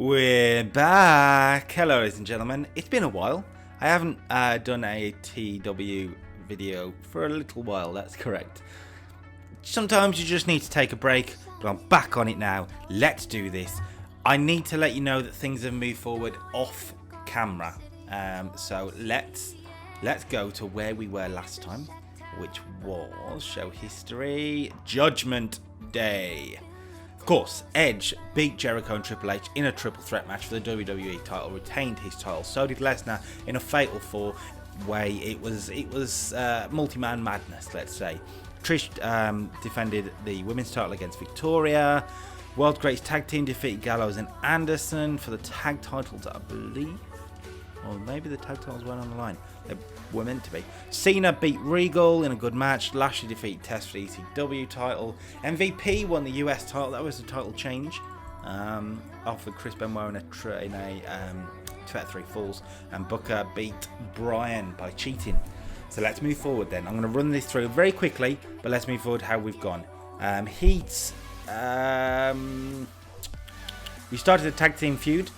We're back. Hello, ladies and gentlemen. It's been a while. I haven't done a TW video for a little while, that's correct. Sometimes you just need to take a break, but I'm back on it now. Let's do this. I need to let you know that things have moved forward off camera. So let's go to where we were last time, which was, show history, Judgment Day. Of course, Edge beat Jericho and Triple H in a triple threat match for the WWE title, retained his title. So did Lesnar in a fatal four-way. It was multi-man madness, let's say. Trish defended the women's title against Victoria. World's Greatest Tag Team defeated Gallows and Anderson for the tag titles, I believe. Or maybe the tag titles weren't on the line. They were meant to be. Cena beat Regal in a good match. Lashley defeated Test for the ECW title. MVP won the US title. That was a title change. Offered Chris Benoit in a 2-3 falls. And Booker beat Bryan by cheating. So let's move forward then. I'm going to run this through very quickly, but let's move forward how we've gone. Heats. We started a tag team feud.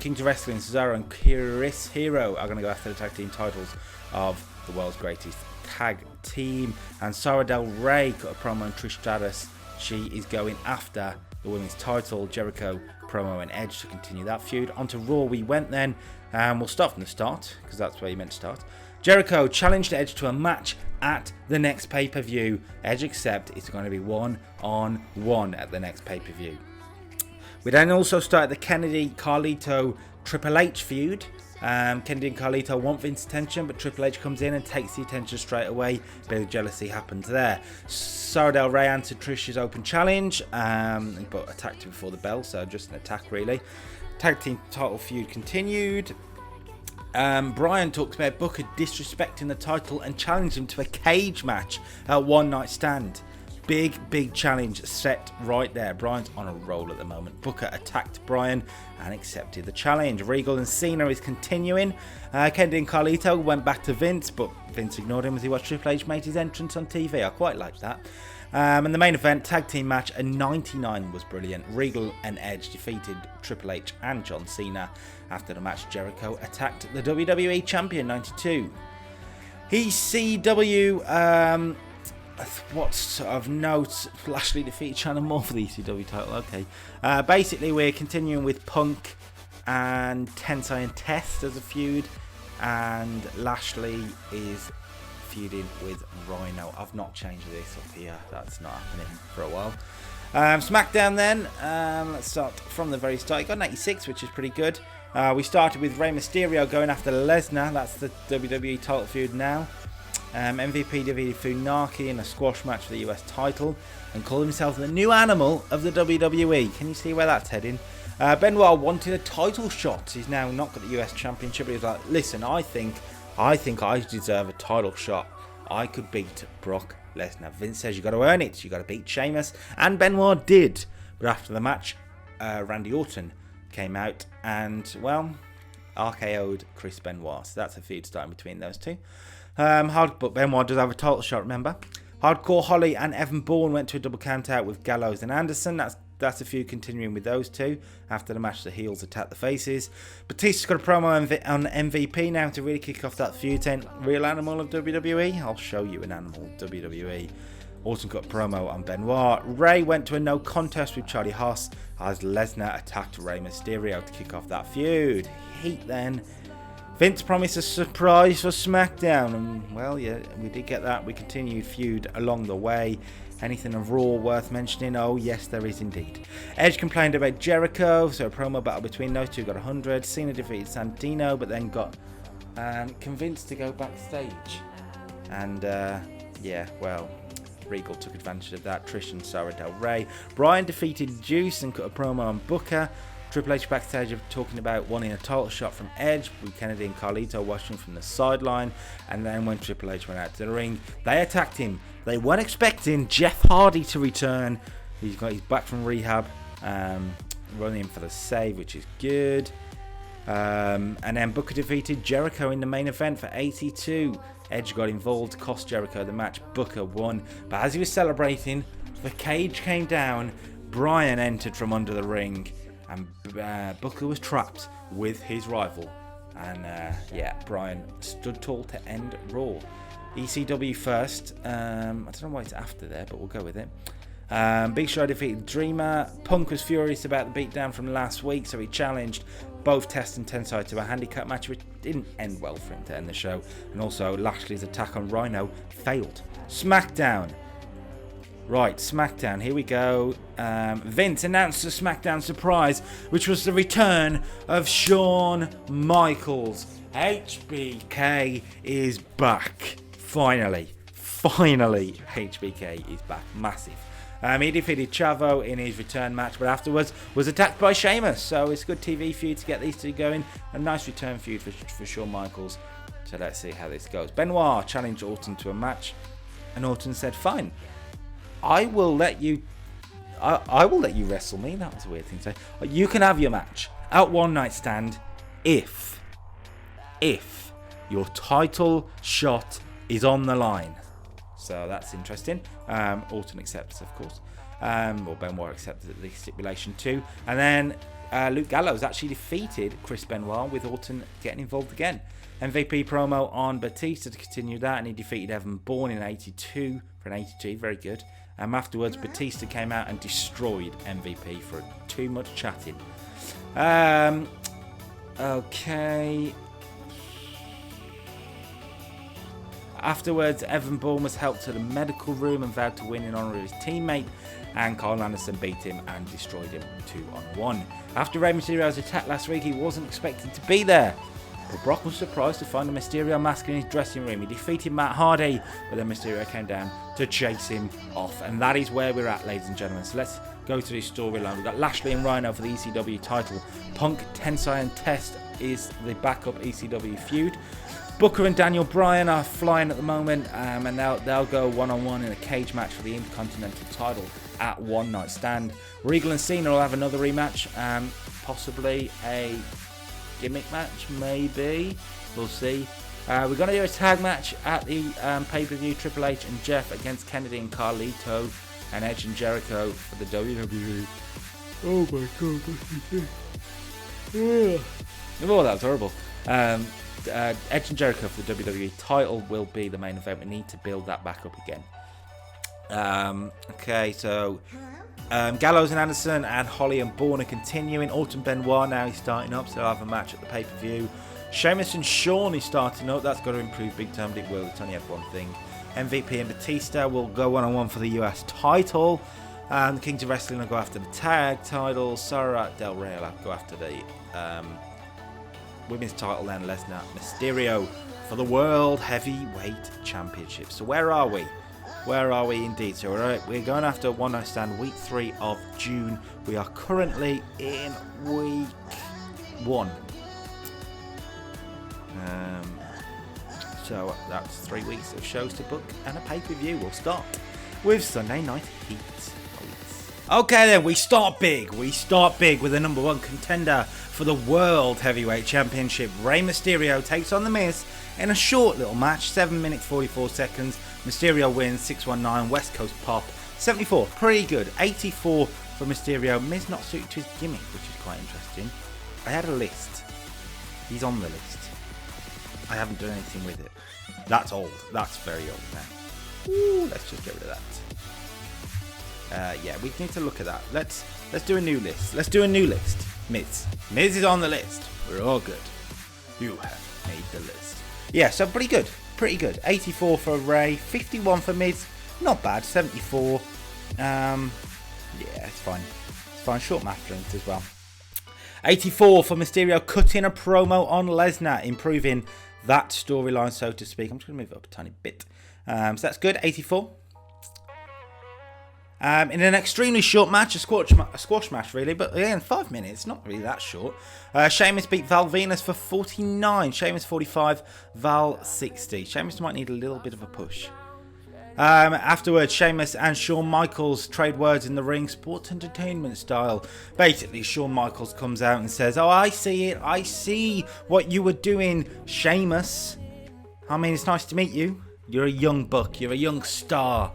Kings of Wrestling, Cesaro and Chris Hero are going to go after the tag team titles of the world's greatest tag team. And Sara Del Rey cut a promo on Trish Stratus. She is going after the women's title. Jericho promo and Edge to continue that feud. Onto Raw we went then. We'll start from the start, because that's where you meant to start. Jericho challenged Edge to a match at the next pay-per-view. Edge accepted it's going to be 1-on-1 at the next pay-per-view. We then also started the Kennedy, Carlito, Triple H feud. Kennedy and Carlito want Vince's attention, but Triple H comes in and takes the attention straight away. Bit of jealousy happens there. Sara Del Rey answered Trish's open challenge, but attacked her before the bell, so just an attack really. Tag team title feud continued. Bryan talks about Booker disrespecting the title and challenged him to a cage match at One Night Stand. Big challenge set right there. Bryan's on a roll at the moment. Booker attacked Bryan and accepted the challenge. Regal and Cena is continuing. Kennedy and Carlito went back to Vince, but Vince ignored him as he watched Triple H make his entrance on TV. I quite like that. And the main event, tag team match at 99 was brilliant. Regal and Edge defeated Triple H and John Cena. After the match, Jericho attacked the WWE Champion 92. ECW... What's of note? Lashley defeated Shannon Moore for the ECW title. Okay. Basically, we're continuing with Punk and Tensai and Test as a feud, and Lashley is feuding with Rhino. I've not changed this up here. That's not happening for a while. SmackDown then. Let's start from the very start. You got an 86, which is pretty good. We started with Rey Mysterio going after Lesnar. That's the WWE title feud now. MVP defeated Funaki in a squash match for the US title and called himself the new animal of the WWE. Can you see where that's heading? Benoit wanted a title shot. He's now not got the US Championship, but he's like, listen, I think I deserve a title shot. I could beat Brock Lesnar. Vince says you got to earn it. You got to beat Sheamus, and Benoit did. But after the match, Randy Orton came out and, well, RKO'd Chris Benoit. So that's a feud starting between those two. But Benoit does have a title shot, remember. Hardcore Holly and Evan Bourne went to a double count out with Gallows and Anderson. That's a feud continuing with those two. After the match, the heels attacked the faces. Batista's got a promo on MVP now to really kick off that feud, saying, real animal of WWE? I'll show you an animal of WWE. Orton got a promo on Benoit. Ray went to a no contest with Charlie Haas as Lesnar attacked Rey Mysterio to kick off that feud. Heat then. Vince promised a surprise for SmackDown, and well, yeah, we did get that. We continued feud along the way. Anything of Raw worth mentioning? Oh, yes, there is indeed. Edge complained about Jericho, so a promo battle between those two got 100. Cena defeated Santino, but then got convinced to go backstage. And, yeah, well, Regal took advantage of that. Trish and Sara Del Rey. Bryan defeated Juice and cut a promo on Booker. Triple H backstage of talking about wanting a title shot from Edge, with Kennedy and Carlito watching from the sideline. And then when Triple H went out to the ring, they attacked him. They weren't expecting Jeff Hardy to return. He's back from rehab, running for the save, which is good. And then Booker defeated Jericho in the main event for 82. Edge got involved, cost Jericho the match. Booker won, but as he was celebrating, the cage came down. Bryan entered from under the ring, and Booker was trapped with his rival. And Bryan stood tall to end Raw. ECW first. I don't know why it's after there, but we'll go with it. Big Show defeated Dreamer. Punk was furious about the beatdown from last week, so he challenged both Test and Tensai to a handicap match, which didn't end well for him to end the show. And also, Lashley's attack on Rhino failed. SmackDown. Right, SmackDown, here we go. Vince announced a SmackDown surprise, which was the return of Shawn Michaels. HBK is back. Finally, HBK is back. Massive. He defeated Chavo in his return match, but afterwards was attacked by Sheamus. So it's a good TV feud to get these two going. A nice return feud for Shawn Michaels. So let's see how this goes. Benoit challenged Orton to a match, and Orton said, "Fine, I will let you wrestle me." That was a weird thing to say. You can have your match at One Night Stand if your title shot is on the line. So that's interesting. Orton accepts, of course. Or Benoit accepted the stipulation too. And then Luke Gallows actually defeated Chris Benoit, with Orton getting involved again. MVP promo on Batista to continue that, and he defeated Evan Bourne in 82 for an 82. Very good. Afterwards, Batista came out and destroyed MVP for too much chatting. Okay. Afterwards, Evan Bourne was helped to the medical room and vowed to win in honour of his teammate, and Carl Anderson beat him and destroyed him 2-on-1. After Rey Mysterio's attack last week, he wasn't expected to be there, but Brock was surprised to find a Mysterio mask in his dressing room. He defeated Matt Hardy, but then Mysterio came down to chase him off, and that is where we're at, ladies and gentlemen. So let's go to this storyline. We've got Lashley and Rhino for the ECW title. Punk, Tensai and Test is the backup ECW feud. Booker and Daniel Bryan are flying at the moment, and they'll go one-on-one in a cage match for the Intercontinental title at One Night Stand. Regal and Cena will have another rematch, possibly a gimmick match, maybe. We'll see. We're going to do a tag match at the pay-per-view. Triple H and Jeff against Kennedy and Carlito, and Edge and Jericho for the WWE. Oh my god. Oh, that was horrible. Edge and Jericho for the WWE title will be the main event. We need to build that back up again. Okay, so Gallows and Anderson and Holly and Bourne are continuing. Orton Benoit now is starting up, so they'll have a match at the pay-per-view. Sheamus and Shawn is starting up. That's got to improve big time, but it will. It's only had one thing. MVP and Batista will go one-on-one for the US title. The Kings of Wrestling will go after the tag title. Sarah Del Rey will go after the women's title, then Lesnar Mysterio for the World Heavyweight Championship. So where are we? Where are we indeed? So we're going after One Night Stand week 3 of June. We are currently in week 1. So that's 3 weeks of shows to book and a pay-per-view. We'll start with Sunday Night Heat. Okay then, we start big. We start big with the number 1 contender for the World Heavyweight Championship. Rey Mysterio takes on The Miz in a short little match, 7 minutes 44 seconds. Mysterio wins, 619 West Coast Pop. 74, pretty good. 84 for Mysterio. Miz not suited to his gimmick, which is quite interesting. I had a list. He's on the list. I haven't done anything with it. That's old. That's very old now. Ooh, let's just get rid of that. Yeah, we need to look at that. Let's do a new list. Let's do a new list. Miz is on the list. We're all good. You have made the list. Yeah, so pretty good. Pretty good. 84 for Ray, 51 for Miz. Not bad. 74. Yeah, it's fine. It's fine. Short math drinks as well. 84 for Mysterio, cutting a promo on Lesnar, improving that storyline, so to speak. I'm just going to move it up a tiny bit. So that's good. 84. In an extremely short match, a squash match really, but again, 5 minutes, not really that short. Sheamus beat Val Venus for 49, Sheamus 45, Val 60. Sheamus might need a little bit of a push. Afterwards, Sheamus and Shawn Michaels trade words in the ring, sports entertainment style. Basically, Shawn Michaels comes out and says, "Oh, I see it. I see what you were doing, Sheamus. I mean, it's nice to meet you. You're a young buck. You're a young star.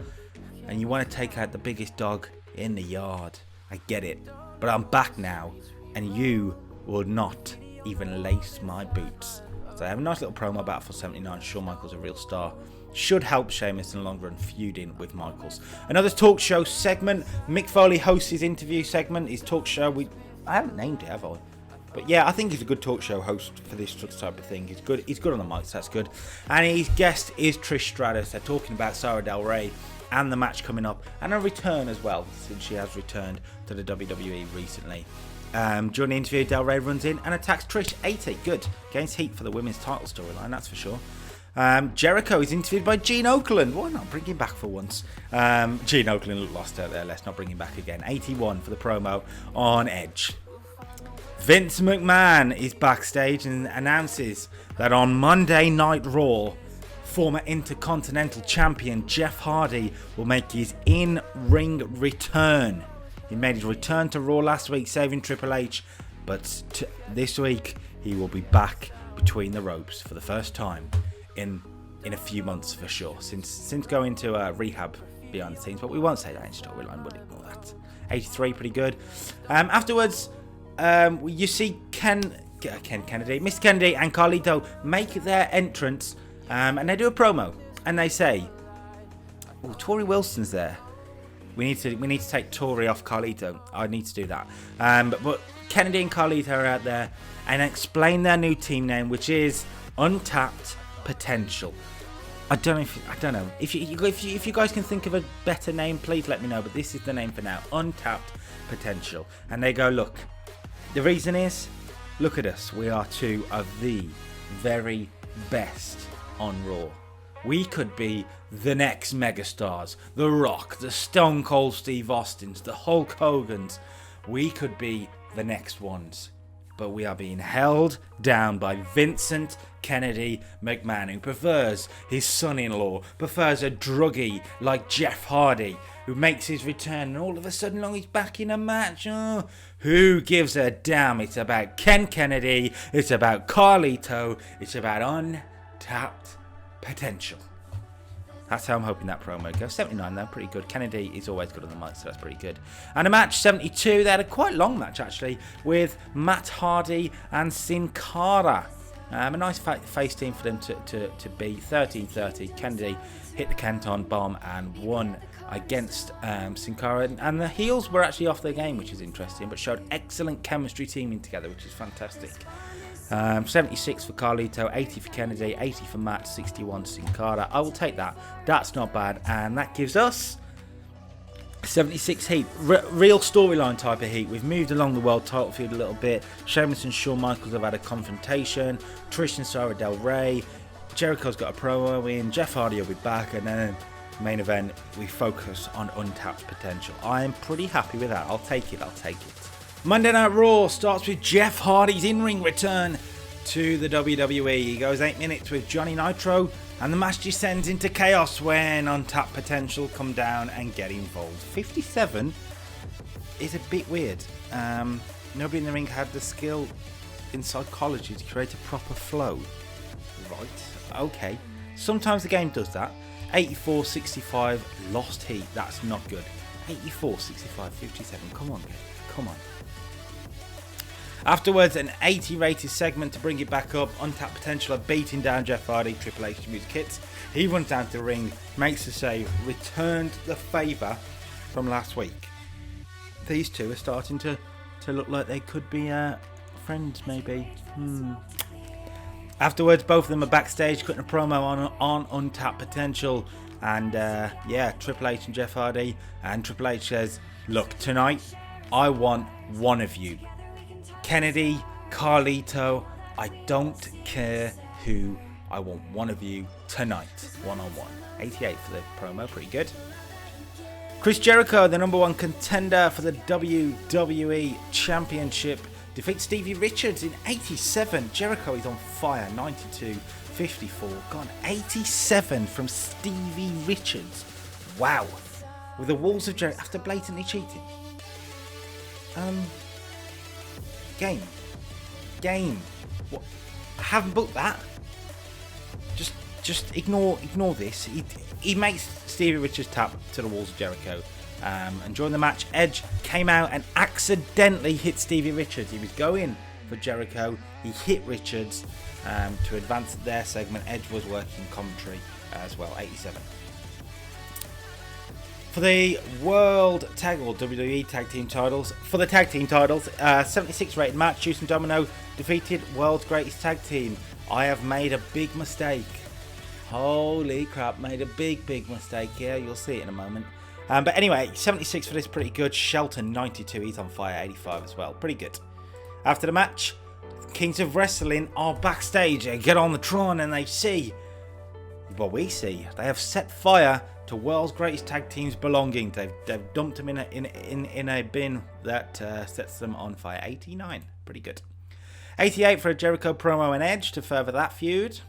And you want to take out the biggest dog in the yard. I get it. But I'm back now. and you will not even lace my boots. So I have a nice little promo about for 79. Shawn Michaels a real star. Should help Sheamus in the long run feuding with Michaels. Another talk show segment. Mick Foley hosts his interview segment. His talk show. I haven't named it, have I? But yeah, I think he's a good talk show host for this type of thing. He's good. He's good on the mic, so that's good. And his guest is Trish Stratus. They're talking about Sarah Del Rey and the match coming up, and a return as well, since she has returned to the WWE recently. During the interview, Del Rey runs in and attacks Trish. 80, good. Gains heat for the women's title storyline, that's for sure. Jericho is interviewed by Gene Okerlund. Why not bring him back for once? Gene Okerlund lost out there. Let's not bring him back again. 81 for the promo on Edge. Vince McMahon is backstage and announces that on Monday Night Raw, former Intercontinental Champion Jeff Hardy will make his in-ring return. He made his return to Raw last week, saving Triple H, but this week he will be back between the ropes for the first time in a few months for sure, since going to rehab behind the scenes, but we won't say that in storyline, we'll ignore that. 83, pretty good. Afterwards, you see Mr. Kennedy and Carlito make their entrance, and they do a promo, and they say, "Oh, Tori Wilson's there. We need to take Tori off Carlito. I need to do that." But Kennedy and Carlito are out there and explain their new team name, which is Untapped Potential. I don't know if you guys can think of a better name, please let me know. But this is the name for now, Untapped Potential. And they go, look, the reason is, look at us. We are two of the very best on Raw. We could be the next megastars, The Rock, the Stone Cold Steve Austins, the Hulk Hogans. We could be the next ones. But we are being held down by Vincent Kennedy McMahon, who prefers his son-in-law, prefers a druggie like Jeff Hardy, who makes his return, and all of a sudden he's back in a match. Oh, who gives a damn? It's about Ken Kennedy, it's about Carlito, it's about untapped potential. That's how I'm hoping that promo goes. 79 though, pretty good. Kennedy is always good on the mic, so that's pretty good. And a match, 72, they had a quite long match actually, with Matt Hardy and Sin Cara. A nice face team for them to be. 13-30, Kennedy hit the Canton Bomb and won against Sin Cara. And the heels were actually off their game, which is interesting, but showed excellent chemistry teaming together, which is fantastic. 76 for Carlito, 80 for Kennedy, 80 for Matt, 61 Sin Cara. I will take that. That's not bad. And that gives us 76 heat. Real storyline type of heat. We've moved along the world title feud a little bit. Sheamus and Shawn Michaels have had a confrontation. Trish and Sarah Del Rey. Jericho's got a promo in. Jeff Hardy will be back. And then main event, we focus on untapped potential. I am pretty happy with that. I'll take it. Monday Night Raw starts with Jeff Hardy's in-ring return to the WWE. He goes 8 minutes with Johnny Nitro, and the match descends into chaos when Untapped Potential come down and get involved. 57 is a bit weird. Nobody in the ring had the skill in psychology to create a proper flow. Right, okay. Sometimes the game does that. 84-65, lost heat. That's not good. 84-65, 57. Come on, guys. Come on. Afterwards, an 80 rated segment to bring it back up. Untapped Potential are beating down Jeff Hardy. Triple H music hits. He runs down to the ring, makes the save, returned the favour from last week. These two are starting to look like they could be friends, maybe. Afterwards, both of them are backstage cutting a promo on Untapped Potential. And Triple H and Jeff Hardy. And Triple H says, look, tonight I want one of you. Kennedy, Carlito, I don't care who. I want one of you tonight, one-on-one. 88 for the promo, pretty good. Chris Jericho, the number one contender for the WWE Championship, defeats Stevie Richards in 87. Jericho is on fire, 92-54. Gone 87 from Stevie Richards. Wow. With the walls of Jericho after blatantly cheating. Game. What? I haven't booked that. Just ignore this. He makes Stevie Richards tap to the walls of Jericho. And during the match, Edge came out and accidentally hit Stevie Richards. He was going for Jericho. He hit Richards to advance their segment. Edge was working commentary as well. 87. For the World Tag or WWE Tag Team titles, 76 rated match, Juice and Domino defeated World's Greatest Tag Team. I have made a big mistake. Holy crap, made a big mistake. Yeah, you'll see it in a moment. But anyway, 76 for this, pretty good. Shelton, 92, he's on fire, 85 as well. Pretty good. After the match, Kings of Wrestling are backstage. They get on the Tron and they see what we see. They have set fire to World's Greatest Tag Team's belongings. They've dumped them in a bin that sets them on fire. 89, pretty good. 88 for a Jericho promo and Edge to further that feud.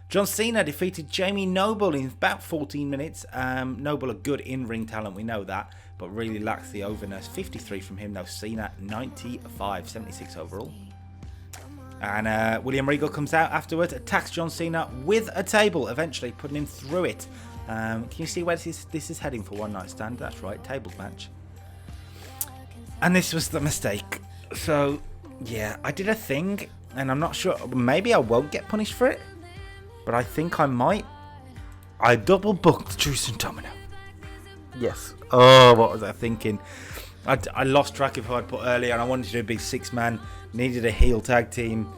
John Cena defeated Jamie Noble in about 14 minutes. Noble, a good in-ring talent, we know that, but really lacks the overness. 53 from him though. Cena 95, 76 overall. And William Regal comes out afterwards, attacks John Cena with a table, eventually putting him through it. Can you see where this is heading for one night stand? That's right, tables match. And this was the mistake. So, yeah, I did a thing, and I'm not sure, maybe I won't get punished for it, but I think I might. I double booked Juice and Domino. Yes. Oh, what was I thinking? I lost track of who I'd put earlier, and I wanted to do a big 6-man. Needed a heel tag team.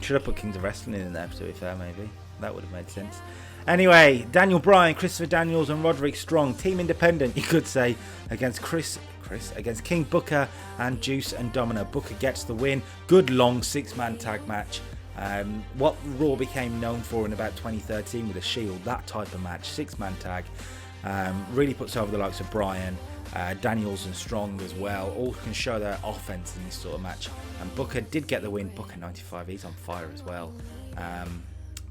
Should have put Kings of Wrestling in there, to be fair, maybe. That would have made sense. Anyway, Daniel Bryan, Christopher Daniels, and Roderick Strong, team independent, you could say, against against King Booker and Juice and Domino. Booker gets the win. Good long 6-man tag match. What Raw became known for in about 2013 with a Shield, that type of match, 6-man tag, really puts over the likes of Bryan, Daniels and Strong as well. All can show their offense in this sort of match. And Booker did get the win. Booker 95, he's on fire as well.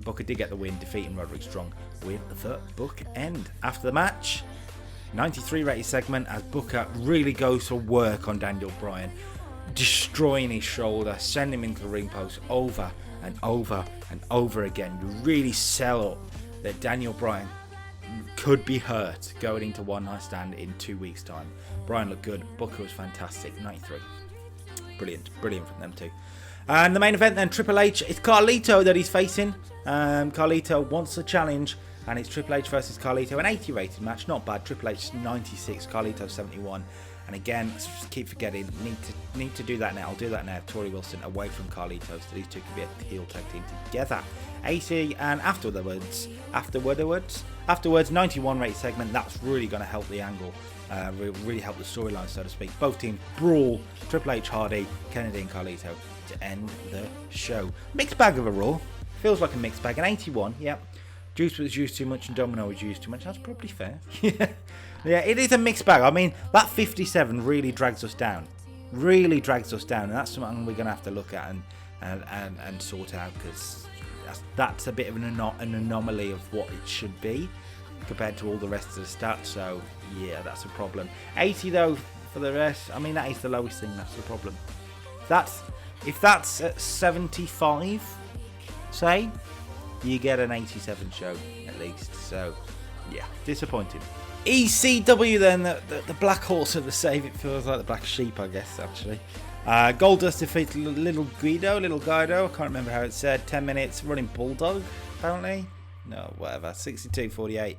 Booker did get the win, defeating Roderick Strong with the book end. After the match, 93 rated segment as Booker really goes to work on Daniel Bryan, destroying his shoulder, sending him into the ring post over and over and over again. You really sell up that Daniel Bryan could be hurt going into one night stand in 2 weeks' time. Bryan looked good. Booker was fantastic. 93. Brilliant from them too. And the main event then, Triple H. It's Carlito that he's facing. Carlito wants a challenge, and it's Triple H versus Carlito. An 80 rated match, not bad. Triple H 96, Carlito 71. And again, just keep forgetting, need to do that now. I'll do that now. Tori Wilson away from Carlito, so these two can be a heel tag team together. 80, and afterwards, 91 rated segment. That's really going to help the angle, really help the storyline, so to speak. Both teams brawl. Triple H, Hardy, Kennedy, and Carlito to end the show. Mixed bag of a Raw. Feels like a mixed bag. An 81, yep. Juice was used too much and Domino was used too much. That's probably fair. Yeah, it is a mixed bag. I mean, that 57 really drags us down. And that's something we're going to have to look at and sort out, because that's a bit of an anomaly of what it should be compared to all the rest of the stats. So, yeah, that's a problem. 80, though, for the rest, I mean, that is the lowest thing. That's the problem. If that's at 75, say, you get an 87 show at least. So, yeah, disappointing. ECW then, the black horse of the save. It feels like the black sheep, I guess, actually. Goldust defeats Little Guido. I can't remember how it said. 10 minutes, running Bulldog, apparently. No, whatever. 62-48.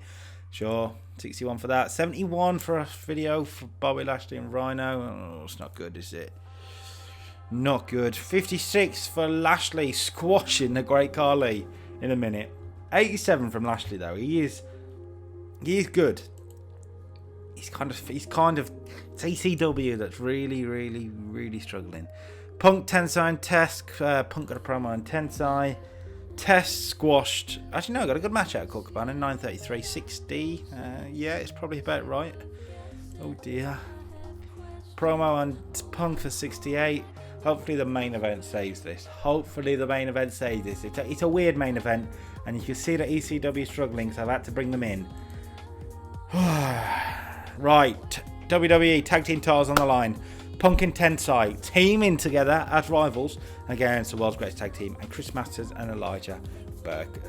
Sure. 61 for that. 71 for a video for Bobby Lashley and Rhino. Oh, it's not good, is it? Not good. 56 for Lashley, squashing the Great Khali in a minute. 87 from Lashley, though. He is good. He's kind of it's ECW that's really struggling. Punk, Tensai, and Test. Punk got a promo on Tensai. Test squashed. Actually, no, got a good match out of Colt Cabana. 9:33:60. Yeah, it's probably about right. Oh dear. Promo on Punk for 68. Hopefully the main event saves this. It's a weird main event, and you can see that ECW is struggling, so I've had to bring them in. Right, WWE Tag Team titles on the line. Punk and Tensai teaming together as rivals against the World's Greatest Tag Team and Chris Masters and Elijah Burke.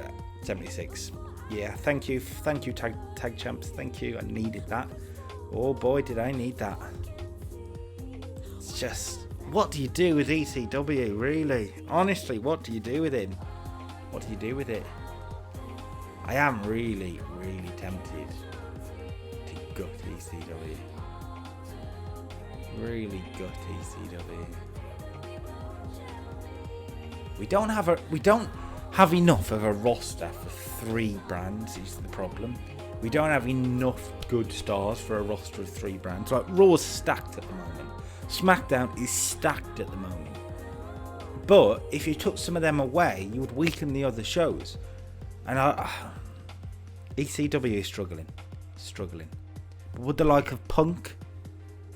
76. Yeah, thank you tag champs. Thank you. I needed that. Oh boy, did I need that. It's just, what do you do with ECW, really? Honestly, what do you do with him? What do you do with it? I am really, really tempted to gut ECW. Really gut ECW. We don't have enough of a roster for 3 brands is the problem. We don't have enough good stars for a roster of 3 brands. Like, Raw's stacked at the moment. SmackDown is stacked at the moment. But if you took some of them away, you would weaken the other shows. And ECW is struggling. But would the like of Punk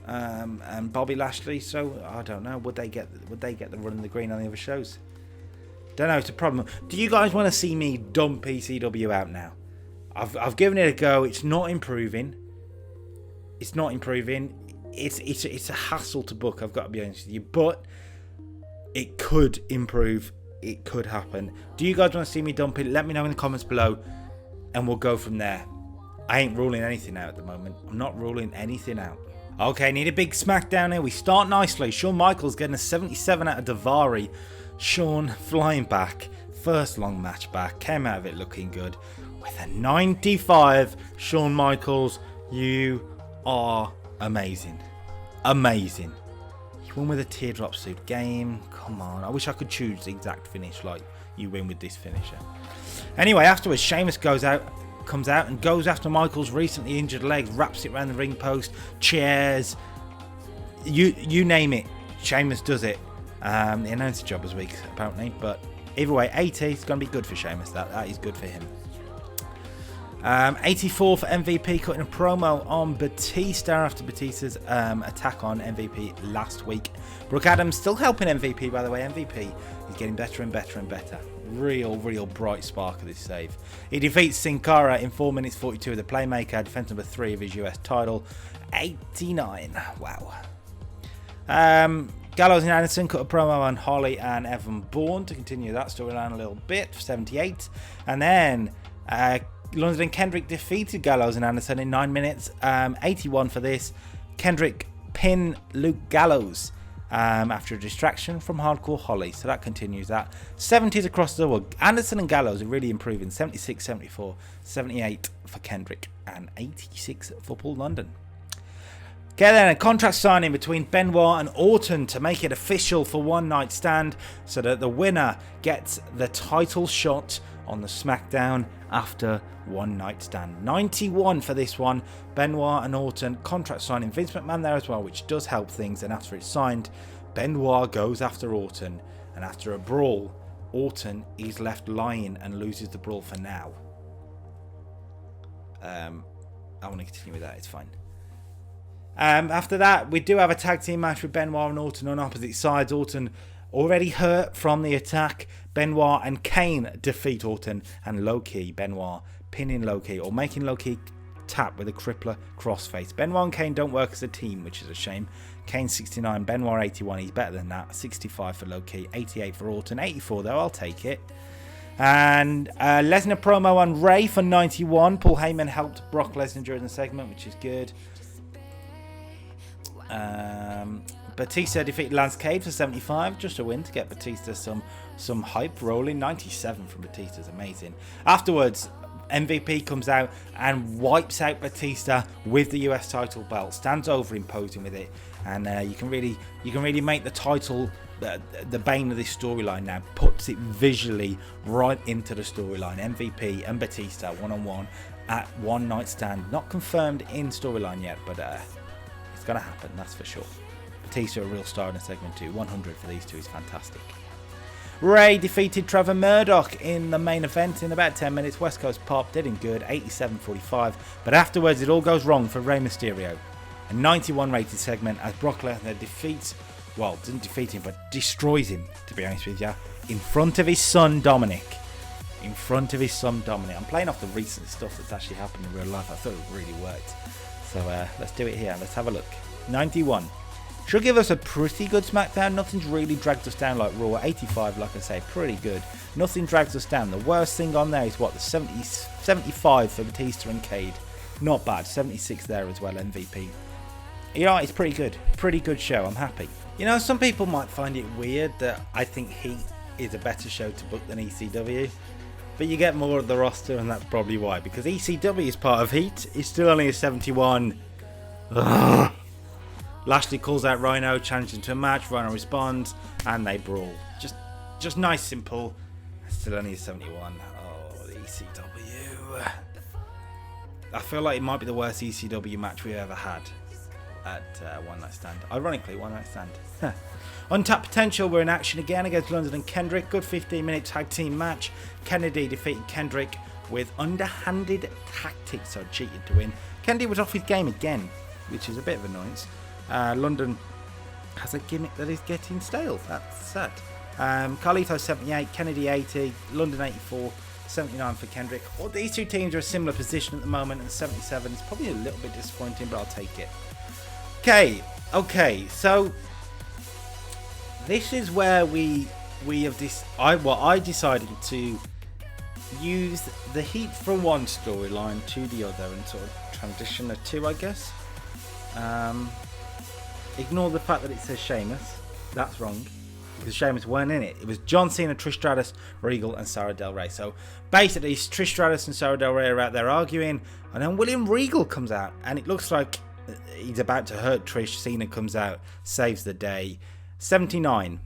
and Bobby Lashley, so I don't know, would they get the run of the green on the other shows? Don't know, it's a problem. Do you guys want to see me dump ECW out now? I've given it a go. It's not improving. It's a hassle to book, I've got to be honest with you. But it could improve. It could happen. Do you guys want to see me dump it? Let me know in the comments below, and we'll go from there. I ain't ruling anything out at the moment. I'm not ruling anything out. Okay, need a big SmackDown here. We start nicely. Shawn Michaels getting a 77 out of Daivari. Shawn flying back. First long match back. Came out of it looking good. With a 95. Shawn Michaels, you are amazing. Amazing. You won with a teardrop suit game. Come on. I wish I could choose the exact finish like you win with this finisher. Anyway, afterwards, Sheamus comes out and goes after Michaels' recently injured leg, wraps it around the ring post, chairs, you name it. Sheamus does it. The announcer job was weak, apparently, but either way, 80 is going to be good for Sheamus. That is good for him. 84 for MVP, cutting a promo on Batista after Batista's attack on MVP last week. Brooke Adams still helping MVP, by the way. MVP is getting better and better and better. Real bright spark of this save. He defeats Sin Cara in 4 minutes 42 with the Playmaker, defense number 3 of his US title. 89. Wow. Gallows and Anderson cut a promo on Holly and Evan Bourne to continue that storyline a little bit. 78. And then London and Kendrick defeated Gallows and Anderson in 9 minutes. 81 for this. Kendrick pinned Luke Gallows after a distraction from Hardcore Holly. So that continues that. 70s across the board. Anderson and Gallows are really improving. 76, 74, 78 for Kendrick, and 86 for Paul London. Okay, then a contract signing between Benoit and Orton to make it official for One Night Stand, so that the winner gets the title shot on the SmackDown after One Night Stand. 91 for this one. Benoit and Orton contract signing. Vince McMahon there as well, which does help things. And after it's signed, Benoit goes after Orton, and after a brawl, Orton is left lying and loses the brawl for now. I want to continue with that. It's fine. After that, we do have a tag team match with Benoit and Orton on opposite sides. Orton already hurt from the attack. Benoit and Kane defeat Orton, and Low-Key Benoit pinning Low-Key, or making Low-Key tap with a crippler crossface. Benoit and Kane don't work as a team, which is a shame. Kane 69, Benoit 81. He's better than that. 65 for Low-Key, 88 for Orton, 84 though. I'll take it. And Lesnar promo on Ray for 91. Paul Heyman helped Brock Lesnar during the segment, which is good. Batista defeated Lance Cade for 75, just a win to get Batista some hype rolling. 97 from Batista is amazing. Afterwards, MVP comes out and wipes out Batista with the US title belt, stands over him posing with it, and you can really make the title the bane of this storyline now. Puts it visually right into the storyline. MVP and Batista one-on-one at One Night Stand. Not confirmed in storyline yet, but it's gonna happen, that's for sure. Batista a real star in the segment too. 100 for these two is fantastic. Ray defeated Trevor Murdoch in the main event in about 10 minutes. West Coast Pop did him good, 87-45. But afterwards it all goes wrong for Rey Mysterio. A 91 rated segment as Brock Lesnar didn't defeat him, but destroys him, to be honest with you, in front of his son Dominic. I'm playing off the recent stuff that's actually happened in real life. I thought it really worked. So let's do it here. Let's have a look. 91. Should give us a pretty good SmackDown. Nothing's really dragged us down like Raw. 85, like I say, pretty good. Nothing drags us down. The worst thing on there is what? The 75 for Batista and Cade. Not bad. 76 there as well, MVP. You know, it's pretty good. Pretty good show. I'm happy. You know, some people might find it weird that I think Heat is a better show to book than ECW. But you get more of the roster, and that's probably why. Because ECW is part of Heat. It's still only a 71. Ugh. Lashley calls out Rhino, challenges him to a match. Rhino responds, and they brawl. Just nice, simple. Still only a 71. Oh, the ECW. I feel like it might be the worst ECW match we've ever had at One Night Stand. Ironically, One Night Stand. Untapped Potential were in action again against London and Kendrick. Good 15-minute tag team match. Kennedy defeated Kendrick with underhanded tactics, so cheated to win. Kennedy was off his game again, which is a bit of annoyance. London has a gimmick that is getting stale. That's sad. Carlito 78, Kennedy 80, London 84, 79 for Kendrick. Well, these two teams are a similar position at the moment, and 77 is probably a little bit disappointing, but I'll take it. Okay, so this is where we have this. I decided to use the Heat from one storyline to the other and sort of transition the two, I guess. Ignore the fact that it says Sheamus. That's wrong, because Sheamus weren't in it. It was John Cena, Trish Stratus, Regal, and Sarah Del Rey. So basically, Trish Stratus and Sarah Del Rey are out there arguing, and then William Regal comes out, and it looks like he's about to hurt Trish. Cena comes out, saves the day. 79.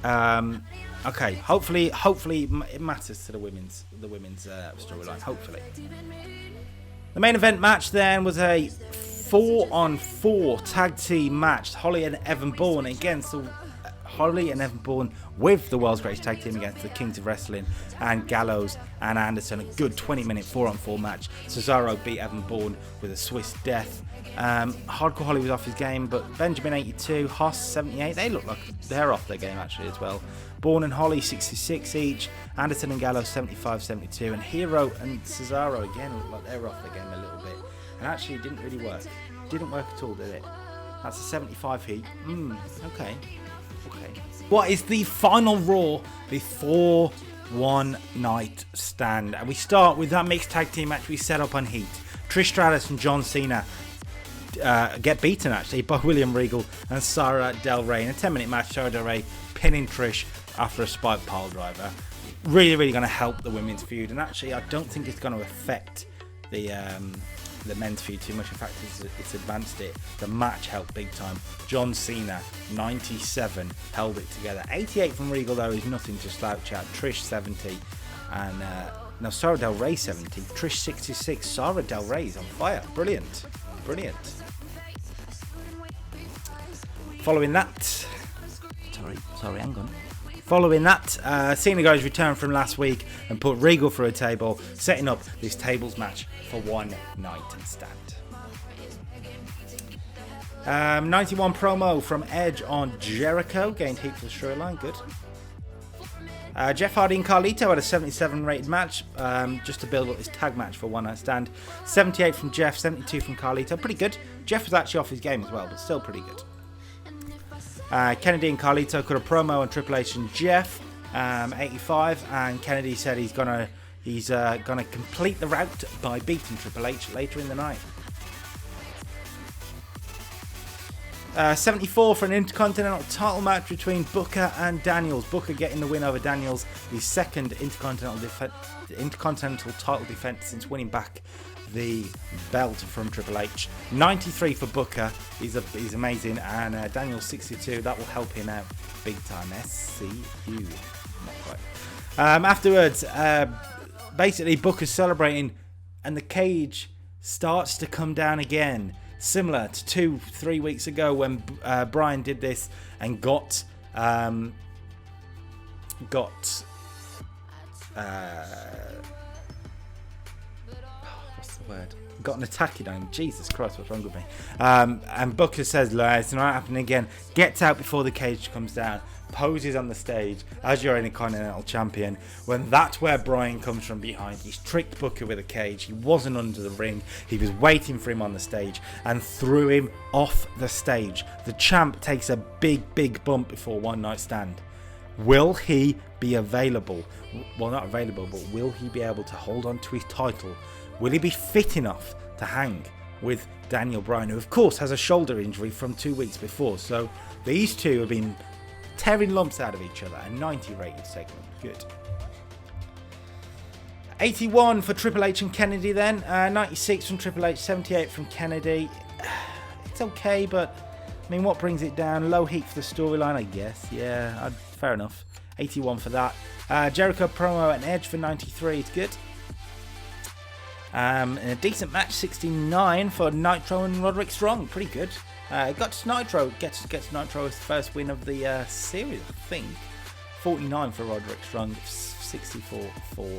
Okay, hopefully it matters to the women's storyline. Hopefully. The main event match then was a 4-on-4 tag team match. Holly and Evan Bourne with the world's greatest tag team against the Kings of Wrestling and Gallows and Anderson. A good 20-minute 4-on-4 match. Cesaro beat Evan Bourne with a Swiss death. Hardcore Holly was off his game, but Benjamin 82, Hoss 78, they look like they're off their game actually as well. Bourne and Holly 66 each, Anderson and Gallows 75, 72, and Hero and Cesaro again look like they're off their game a little bit. And actually it didn't really work. Didn't work at all, did it? That's a 75 Heat. Okay. What is the final Raw before One Night Stand? And we start with that mixed tag team match we set up on Heat. Trish Stratus and John Cena get beaten actually by William Regal and Sarah Del Rey in a 10-minute match. Sarah Del Rey pinning Trish after a spike pile driver. Really going to help the women's feud, and actually I don't think it's going to affect the men's feud too much. In fact, it's advanced it. The match helped big time. John Cena 97 held it together. 88 from Regal though is nothing to slouch at. Trish 70 and Sarah Del Rey 70. Trish 66. Sarah Del Rey's on fire. Brilliant. Following that, Cena guys returned from last week and put Regal through a table, setting up this tables match for One Night Stand. 91 promo from Edge on Jericho, gained heat for the storyline, good. Jeff Hardy and Carlito had a 77 rated match, just to build up this tag match for One Night Stand. 78 from Jeff, 72 from Carlito, pretty good. Jeff was actually off his game as well, but still pretty good. Kennedy and Carlito cut a promo on Triple H and Jeff, 85, and Kennedy said he's gonna complete the route by beating Triple H later in the night. 74 for an Intercontinental title match between Booker and Daniels. Booker getting the win over Daniels, his second Intercontinental title defense since winning back the belt from Triple H. 93 for Booker, he's amazing, and Daniels 62, that will help him out big time. SCU, not quite. Afterwards, basically Booker's celebrating, and the cage starts to come down again, similar to 2-3 weeks ago when Brian did this and got an attack on him. Jesus Christ, what's wrong with me? And Booker says, it's not happening again. Gets out before the cage comes down, poses on the stage as your Intercontinental Champion. When that's where Brian comes from behind. He's tricked Booker with a cage. He wasn't under the ring. He was waiting for him on the stage and threw him off the stage. The champ takes a big bump before One Night Stand. Will he be available? Well, not available, but will he be able to hold on to his title? Will he be fit enough to hang with Daniel Bryan, who of course has a shoulder injury from 2 weeks before. So these two have been tearing lumps out of each other. A 90 rated segment. Good. 81 for Triple H and Kennedy then. 96 from Triple H, 78 from Kennedy. It's okay, but I mean, what brings it down? Low heat for the storyline, I guess. Yeah, fair enough. 81 for that. Jericho promo and Edge for 93. It's good. And a decent match, 69 for Nitro and Roderick Strong. Pretty good. Gets Nitro his first win of the series, I think. 49 for Roderick Strong. 64 for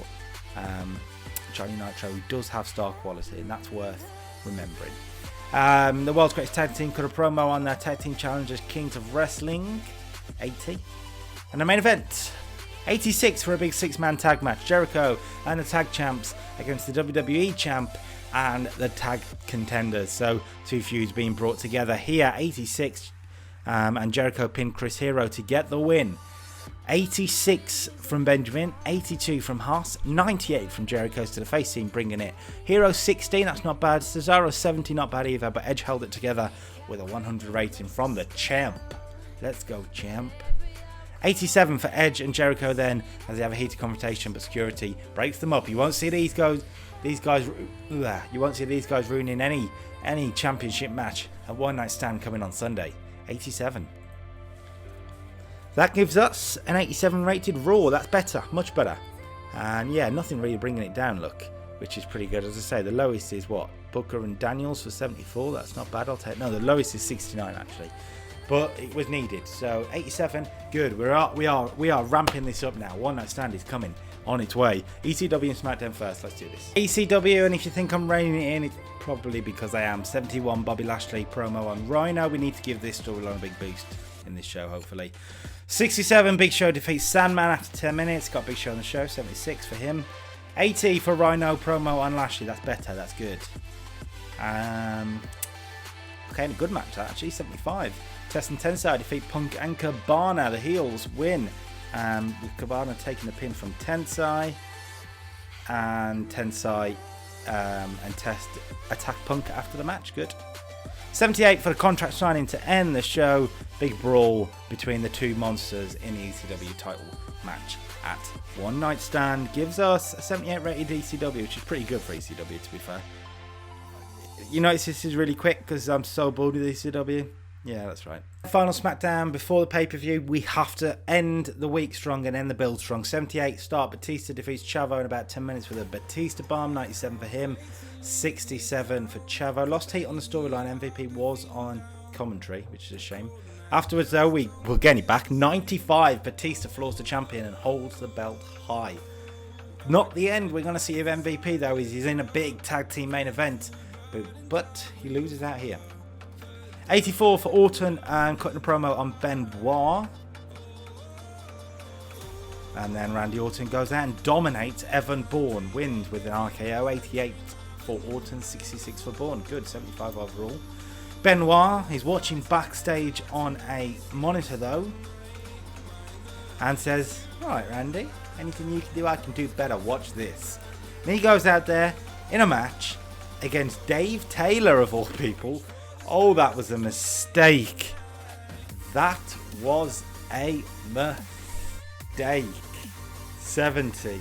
Johnny Nitro, who does have star quality, and that's worth remembering. The World's Greatest Tag Team cut a promo on their Tag Team Challengers Kings of Wrestling. 80. And the main event, 86 for a big 6-man tag match. Jericho and the tag champs against the WWE champ and the tag contenders. So 2 feuds being brought together here. 86 and Jericho pinned Chris Hero to get the win. 86 from Benjamin, 82 from Haas, 98 from Jericho's to the face team, bringing it. Hero 16, that's not bad. Cesaro 70, not bad either, but Edge held it together with a 100 rating from the champ. Let's go, champ. 87 for Edge and Jericho then, as they have a heated confrontation, but security breaks them up. You won't see these guys ruining any championship match at One Night Stand coming on Sunday. 87. That gives us an 87 rated Raw. That's better, much better. And yeah, nothing really bringing it down, look, which is pretty good. As I say, the lowest is what? Booker and Daniels for 74. That's not bad. I'll take. No, the lowest is 69 actually, but it was needed. So 87, good. We are ramping this up now. One Night Stand is coming on its way. ECW and SmackDown first. Let's do this. ECW, and if you think I'm reining it in, it's probably because I am. 71 Bobby Lashley promo on Rhino. We need to give this storyline a big boost in this show, hopefully. 67 Big Show defeats Sandman after 10 minutes. Got Big Show on the show. 76 for him. 80 for Rhino promo on Lashley. That's better. That's good. Okay, and a good match actually. 75. Test and Tensai defeat Punk and Cabana. The heels win. With Cabana taking the pin from Tensai. And Tensai and Test attack Punk after the match. Good. 78 for the contract signing to end the show. Big brawl between the two monsters in the ECW title match at One Night Stand. Gives us a 78 rated ECW, which is pretty good for ECW, to be fair. You notice this is really quick because I'm so bored with ECW. Yeah, that's right. Final SmackDown before the pay-per-view. We have to end the week strong and end the build strong. 78 start. Batista defeats Chavo in about 10 minutes with a Batista bomb. 97 for him. 67 for Chavo. Lost heat on the storyline. MVP was on commentary, which is a shame. Afterwards, though, we're getting it back. 95, Batista floors the champion and holds the belt high. Not the end. We're going to see if MVP, though, he's in a big tag team main event. But he loses out here. 84 for Orton and cutting a promo on Benoit. And then Randy Orton goes out and dominates Evan Bourne. Wins with an RKO. 88 for Orton, 66 for Bourne. Good, 75 overall. Benoit is watching backstage on a monitor though. And says, "Alright Randy, anything you can do, I can do better. Watch this." And he goes out there in a match against Dave Taylor of all people. Oh, that was a mistake. That was a mistake. 70.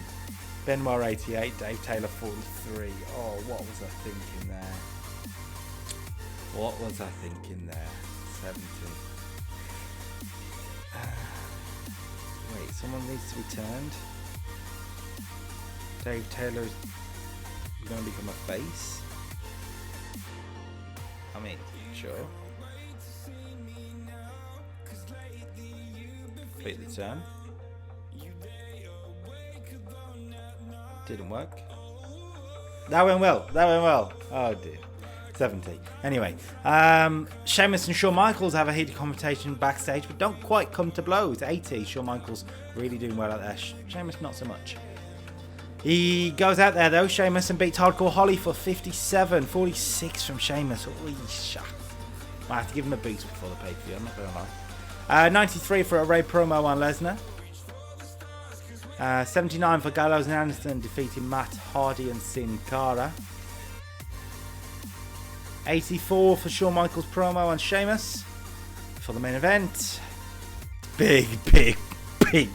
Benoit 88, Dave Taylor 43. Oh, what was I thinking there? What was I thinking there? 70. Wait, someone needs to be turned. Dave Taylor's going to become a face? I mean, sure. Complete the turn. Didn't work. That went well. Oh dear. 70. Anyway, Sheamus and Shawn Michaels have a heated confrontation backstage, but don't quite come to blows. 80. Shawn Michaels really doing well out there. Sheamus not so much. He goes out there though, Sheamus, and beats Hardcore Holly for 57. 46 from Sheamus. Might have to give him a boost before the pay-per-view, I'm not going to lie. 93 for a Ray promo on Lesnar. 79 for Gallows and Anderson defeating Matt Hardy and Sin Cara. 84 for Shawn Michaels promo on Sheamus for the main event. Big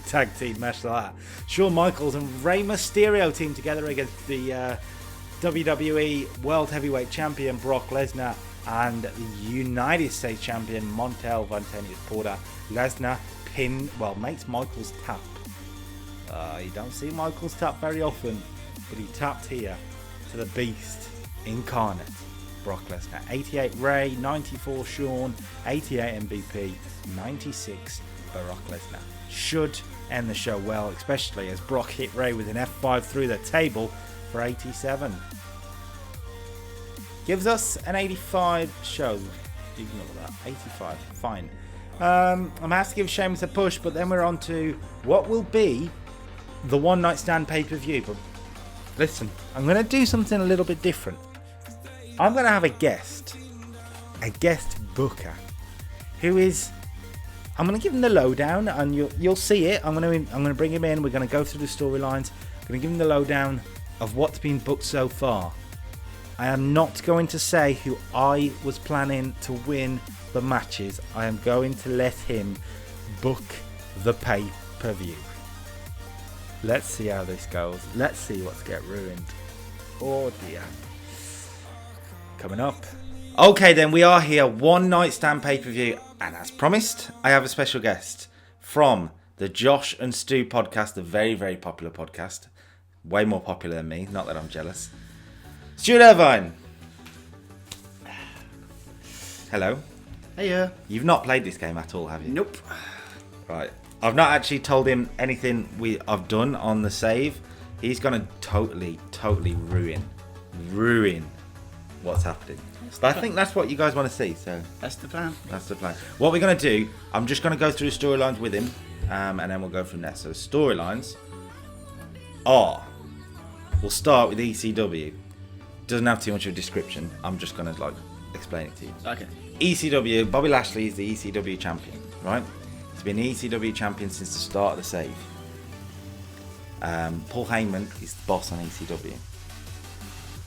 tag team match like that. Shawn Michaels and Rey Mysterio team together against the WWE World Heavyweight Champion Brock Lesnar and the United States Champion Montel Vantanius Porter. Lesnar makes Michaels tap. You don't see Michaels tap very often, but he tapped here to the Beast incarnate, Brock Lesnar. 88 Rey, 94 Shawn, 88 MVP, 96 Brock Lesnar. Should end the show well, especially as Brock hit Rey with an F5 through the table for 87. Gives us an 85 show. Ignore that. 85. Fine. I'm going to have to give Sheamus a push, but then we're on to what will be the One Night Stand pay-per-view. But listen, I'm going to do something a little bit different. I'm going to have a guest booker, who is... I'm going to give him the lowdown, and you'll see it. I'm going to bring him in. We're going to go through the storylines. I'm going to give him the lowdown of what's been booked so far. I am not going to say who I was planning to win the matches. I am going to let him book the pay-per-view. Let's see how this goes. Let's see what's get ruined. Oh dear. Coming up. Okay, then we are here. One Night Stand pay-per-view. And as promised, I have a special guest from the Josh and Stu Podcast, a very, very popular podcast. Way more popular than me. Not that I'm jealous. Stuart Irvine. Hello. Hey, You've not played this game at all, have you? Nope. Right. I've not actually told him anything I've done on the save. He's going to totally ruin what's happening. But I think that's what you guys want to see. So that's the plan. What we're going to do, I'm just going to go through the storylines with him, and then we'll go from there. So storylines are, we'll start with ECW. Doesn't have too much of a description. I'm just going to explain it to you. Okay. ECW, Bobby Lashley is the ECW champion, right? He's been the ECW champion since the start of the save. Paul Heyman is the boss on ECW.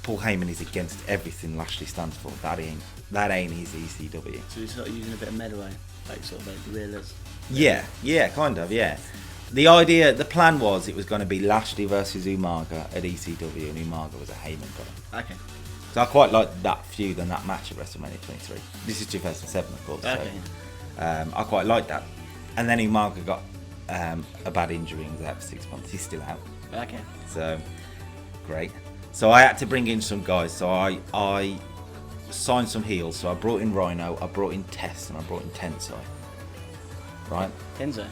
Paul Heyman is against everything Lashley stands for. That ain't his ECW. So he's sort of using a bit of medaway, like the realers. Yeah, kind of, yeah. The plan was it was going to be Lashley versus Umaga at ECW, and Umaga was a Heyman guy. Okay. So I quite liked that feud and that match at WrestleMania 23. This is 2007, of course. Okay. So, I quite liked that. And then Umaga got a bad injury and was out for 6 months. He's still out. Okay. So, great. So I had to bring in some guys. So I signed some heels. So I brought in Rhino, I brought in Test, and I brought in Tensai. Right? Tensai,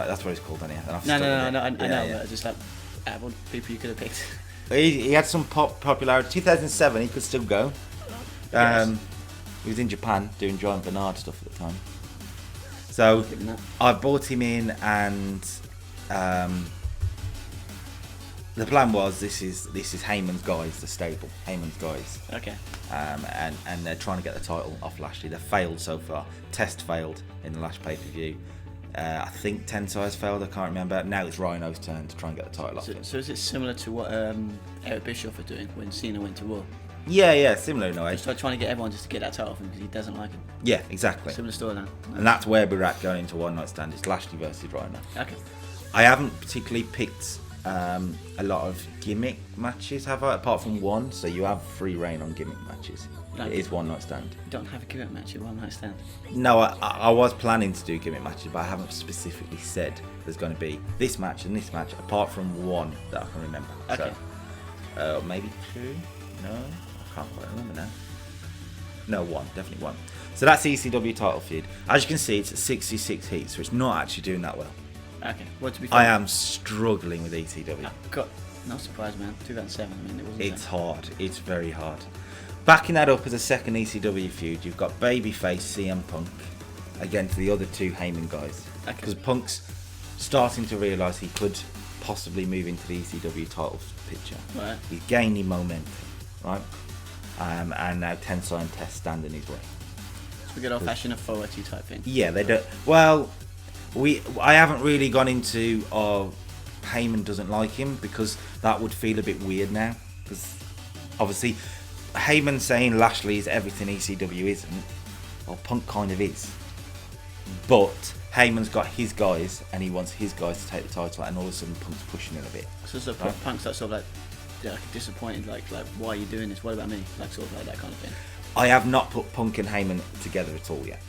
that's what it's called, isn't it? No, I know. But just out of all the people you could have picked. He had some popularity. 2007, he could still go. He was in Japan doing Giant Bernard stuff at the time. So I brought him in, and the plan was this is Heyman's guys, the stable, Heyman's guys. Okay. And they're trying to get the title off Lashley. They've failed so far. Test failed in the last pay-per-view. I think Tensai's failed, I can't remember. Now it's Rhino's turn to try and get the title off him. So is it similar to what Eric Bischoff are doing when Cena went to Raw? Yeah, similar in a way. Just trying to get everyone just to get that title off him because he doesn't like him. Yeah, exactly. Similar storyline. And that's where we're at going into One Night Stand. It's Lashley versus Rhino. Okay. I haven't particularly picked a lot of gimmick matches, have I? Apart from one, so you have free reign on gimmick matches. No, it is One Night Stand. You don't have a gimmick match at One Night Stand? No, I was planning to do gimmick matches, but I haven't specifically said there's going to be this match and this match, apart from one that I can remember. Okay. So, maybe two? No? I can't quite remember now. No, one. Definitely one. So that's the ECW title feud. As you can see, it's 66 heats, so it's not actually doing that well. Okay. Well, to be fair, I am struggling with ECW. No surprise, man. 2007. I mean, it wasn't. It's hard. It's very hard. Backing that up as a second ECW feud, you've got babyface CM Punk against the other two Heyman guys. Because Punk's starting to realise he could possibly move into the ECW title picture. Right. He's gaining momentum, right? And now Tensai and Test stand in his way. So we get old-fashioned authority type thing. Yeah, they do. Well, I haven't really gone into Heyman doesn't like him, because that would feel a bit weird now. Because obviously Heyman saying Lashley is everything ECW isn't, well, Punk kind of is. But Heyman's got his guys, and he wants his guys to take the title, and all of a sudden Punk's pushing it a bit. So right? Punk's that sort of like disappointed, like why are you doing this? What about me? Like sort of like that kind of thing. I have not put Punk and Heyman together at all yet.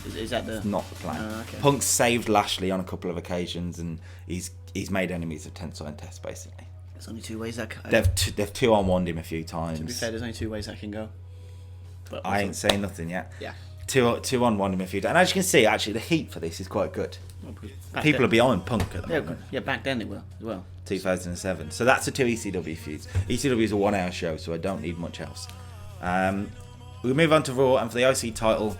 Is that the... It's not the plan. Okay. Punk's saved Lashley on a couple of occasions, and he's made enemies of Tensai and Test, basically. There's only two ways that... They've 2-on-1'd him a few times. To be fair, there's only two ways that can go. But I ain't saying nothing yet. Yeah. 2-on-1 him a few times. And as you can see, actually, the heat for this is quite good. People are behind Punk at the moment. Yeah, back then they were as well. 2007. So that's the 2 ECW feuds. ECW is a 1-hour show, so I don't need much else. We'll move on to Raw, and for the IC title,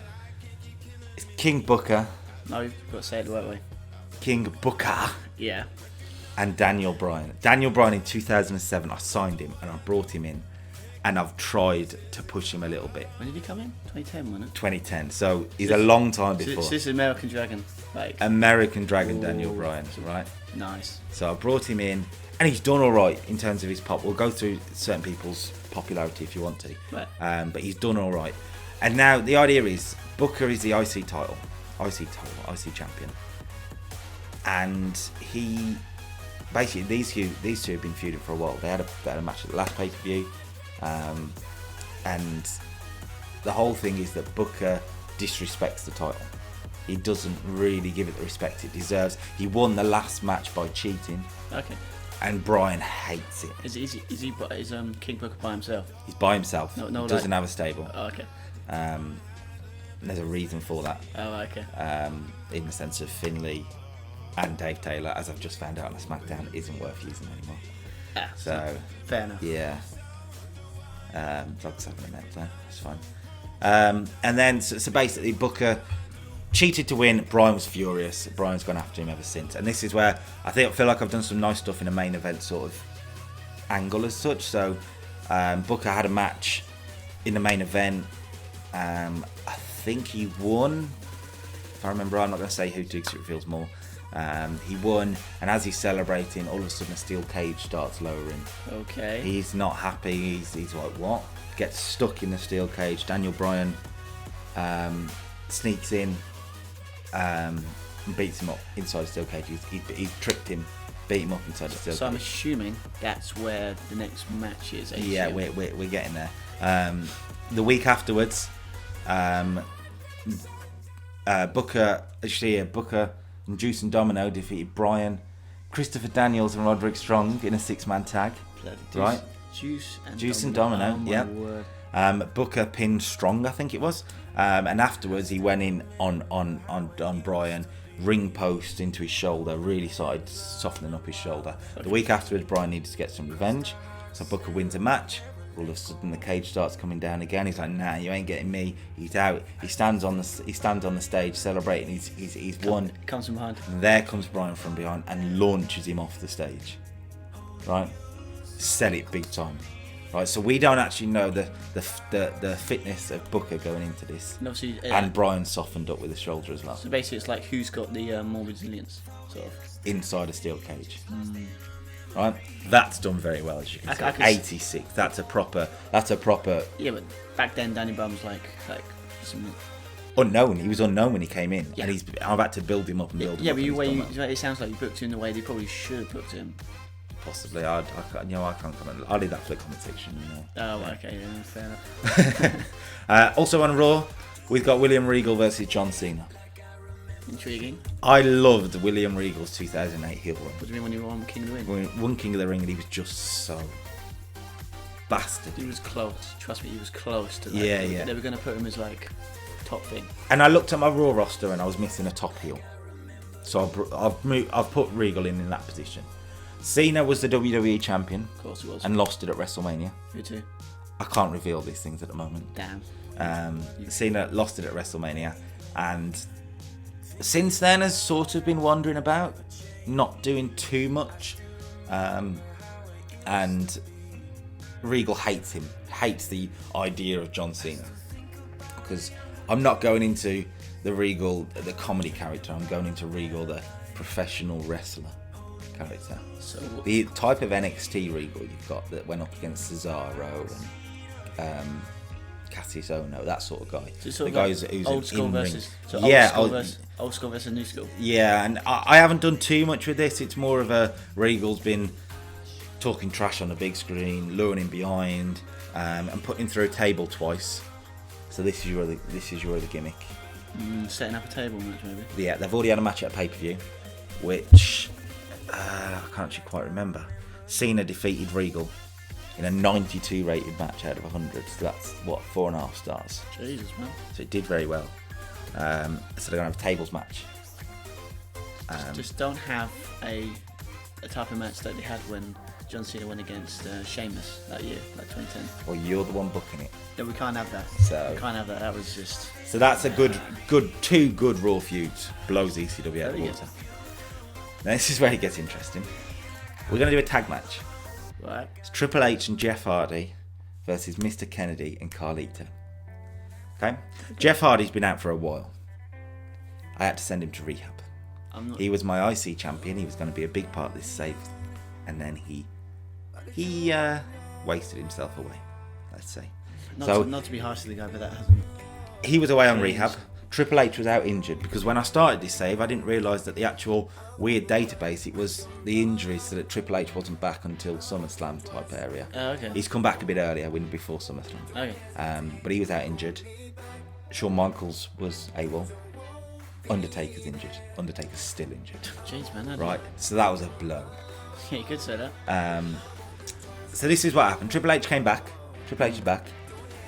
it's King Booker. No, you've got to say it the right way. King Booker. Yeah. And Daniel Bryan. Daniel Bryan in 2007, I signed him and I brought him in, and I've tried to push him a little bit. When did he come in? 2010, wasn't it? 2010. So he's a long time before. So this is American Dragon. American Dragon Daniel Bryan, right? Nice. So I brought him in, and he's done all right in terms of his pop. We'll go through certain people's popularity if you want to. Right. But he's done all right. And now the idea is Booker is the IC champion. And he... Basically, these two have been feuding for a while. They had a match at the last pay-per-view. And the whole thing is that Booker disrespects the title. He doesn't really give it the respect it deserves. He won the last match by cheating. Okay. And Bryan hates it. Is King Booker by himself? He's by himself. No, he doesn't have a stable. Oh, okay. There's a reason for that. Oh, okay. In the sense of Finlay and Dave Taylor, as I've just found out on the SmackDown, isn't worth using anymore. Ah, so fair enough. Yeah. Dog's having a net there. It's fine. And then so basically Booker cheated to win. Bryan was furious. Bryan's gone after him ever since. And this is where I feel like I've done some nice stuff in a main event sort of angle as such. So Booker had a match in the main event. I think he won. If I remember, I'm not going to say who to because it reveals more. He won, and as he's celebrating, all of a sudden a steel cage starts lowering. Okay. He's not happy. He's like, what? Gets stuck in the steel cage. Daniel Bryan sneaks in and beats him up inside the steel cage. He's tricked him, beat him up inside the steel cage. So I'm assuming that's where the next match is. Yeah, we're getting there. The week afterwards, Booker and Juice and Domino defeated Bryan, Christopher Daniels and Roderick Strong in a 6-man tag. Right? Juice and Domino. Oh, yeah. Word. Booker pinned Strong, I think it was. And afterwards he went in on Bryan, ring post into his shoulder, really started softening up his shoulder. Okay. The week afterwards, Bryan needed to get some revenge, so Booker wins a match. All of a sudden the cage starts coming down again. He's like, nah, you ain't getting me. He's out. He stands on the stage celebrating. He's won. Comes from behind. And there comes Bryan from behind and launches him off the stage. Right? Sell it big time. Right, so we don't actually know the fitness of Booker going into this. And obviously, and Bryan softened up with his shoulder as well. So basically it's like who's got the more resilience, sort of. Inside a steel cage. Right, that's done very well, as you can see. 86. That's a proper. Yeah, but back then Danny Bryan was like some unknown. He was unknown when he came in, yeah. And I've had to build him up and build him up. Yeah, but it sounds like you booked him the way they probably should have booked him. Possibly, I can't comment. I'll leave that for the comment section. Oh, okay, yeah, fair enough. Also on Raw, we've got William Regal versus John Cena. Intriguing. I loved William Regal's 2008 heel run. What do you mean when you won King of the Ring? When he won King of the Ring, and he was just so bastard. He was close. Trust me, he was close to that. Yeah. They were going to put him as like top thing. And I looked at my Raw roster and I was missing a top heel, so I've put Regal in that position. Cena was the WWE champion. Of course he was. And lost it at WrestleMania. Who too? I can't reveal these things at the moment. Damn. Cena lost it at WrestleMania, and since then has sort of been wandering about, not doing too much. And Regal hates him, hates the idea of John Cena. Because I'm not going into the Regal, the comedy character, I'm going into Regal, the professional wrestler character. So the type of NXT Regal you've got that went up against Cesaro and Cassius Ohno, that sort of guy. So the guy who's old school in-ring. versus old school versus new school. Yeah, and I haven't done too much with this. It's more of a Regal's been talking trash on the big screen, luring him behind, and putting him through a table twice. So this is your other gimmick. Setting up a table match, maybe. Yeah, they've already had a match at a pay-per-view, which I can't actually quite remember. Cena defeated Regal in a 92 rated match out of 100. So that's 4.5 stars. Jesus, man. So it did very well. So they're gonna have a tables match. Just don't have a type of match that they had when John Cena went against Sheamus that year, like 2010. Well, you're the one booking it. No, we can't have that. So we can't have that. That was just. So that's a two good Raw feuds. Blows ECW out of the water. Now this is where it gets interesting. We're going to do a tag match. Right. It's Triple H and Jeff Hardy versus Mr. Kennedy and Carlito. Okay? Jeff Hardy's been out for a while. I had to send him to rehab. He was my IC champion. He was going to be a big part of this save, and then he wasted himself away. Let's say. Not to be harsh to the guy, but that hasn't. He was away on rehab. Triple H was out injured because when I started this save, I didn't realise that the actual weird database, it was the injuries, so that Triple H wasn't back until Summerslam type area. Oh, okay. He's come back a bit earlier, before Summerslam. Okay. But he was out injured. Shawn Michaels was AWOL. Undertaker's injured. Undertaker's still injured. Jeez, man. Right. So that was a blow. Yeah, you could say that. So this is what happened. Triple H came back. Triple H is back.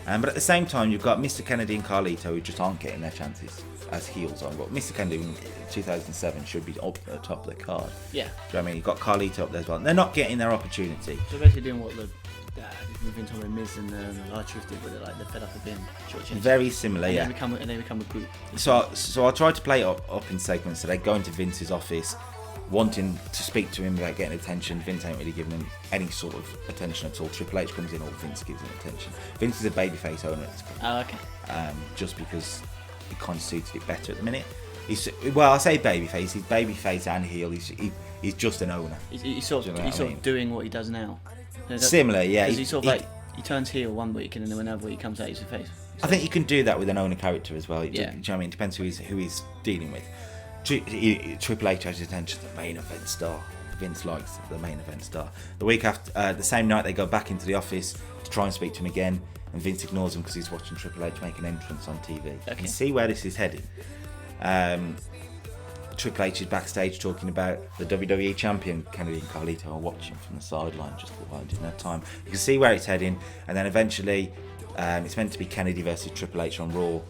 But at the same time, you've got Mr. Kennedy and Carlito who just aren't getting their chances as heels on. But Mr. Kennedy in 2007 should be up at the top of the card. Yeah. Do you know what I mean? You've got Carlito up there as well. They're not getting their opportunity. So basically doing what we've been talking about Miz and R-Truth did with it, like they're fed up of being shortchanged. Very similar, and yeah. They become a group. So I tried to play it up in segments. So they go into Vince's office, wanting to speak to him without getting attention. Vince ain't really giving him any sort of attention at all. Triple H comes in, all Vince gives him attention. Vince is a babyface owner at this point. Oh, okay. Just because he kind of suited it better at the minute. I say babyface. He's babyface and heel. He's just an owner. He's sort of doing what he does now. Similar, yeah. He turns heel one week and then another week he comes out he's a face. So. I think you can do that with an owner character as well. Yeah. Do you know what I mean? It depends who he's dealing with. Triple H has his attention to the main event star. Vince likes the main event star. The week after, the same night, they go back into the office to try and speak to him again, and Vince ignores him because he's watching Triple H make an entrance on TV. Okay. You can see where this is heading. Triple H is backstage talking about the WWE champion. Kennedy and Carlito are watching from the sideline, just thought, I didn't have time. You can see where it's heading, and then eventually it's meant to be Kennedy versus Triple H on Raw.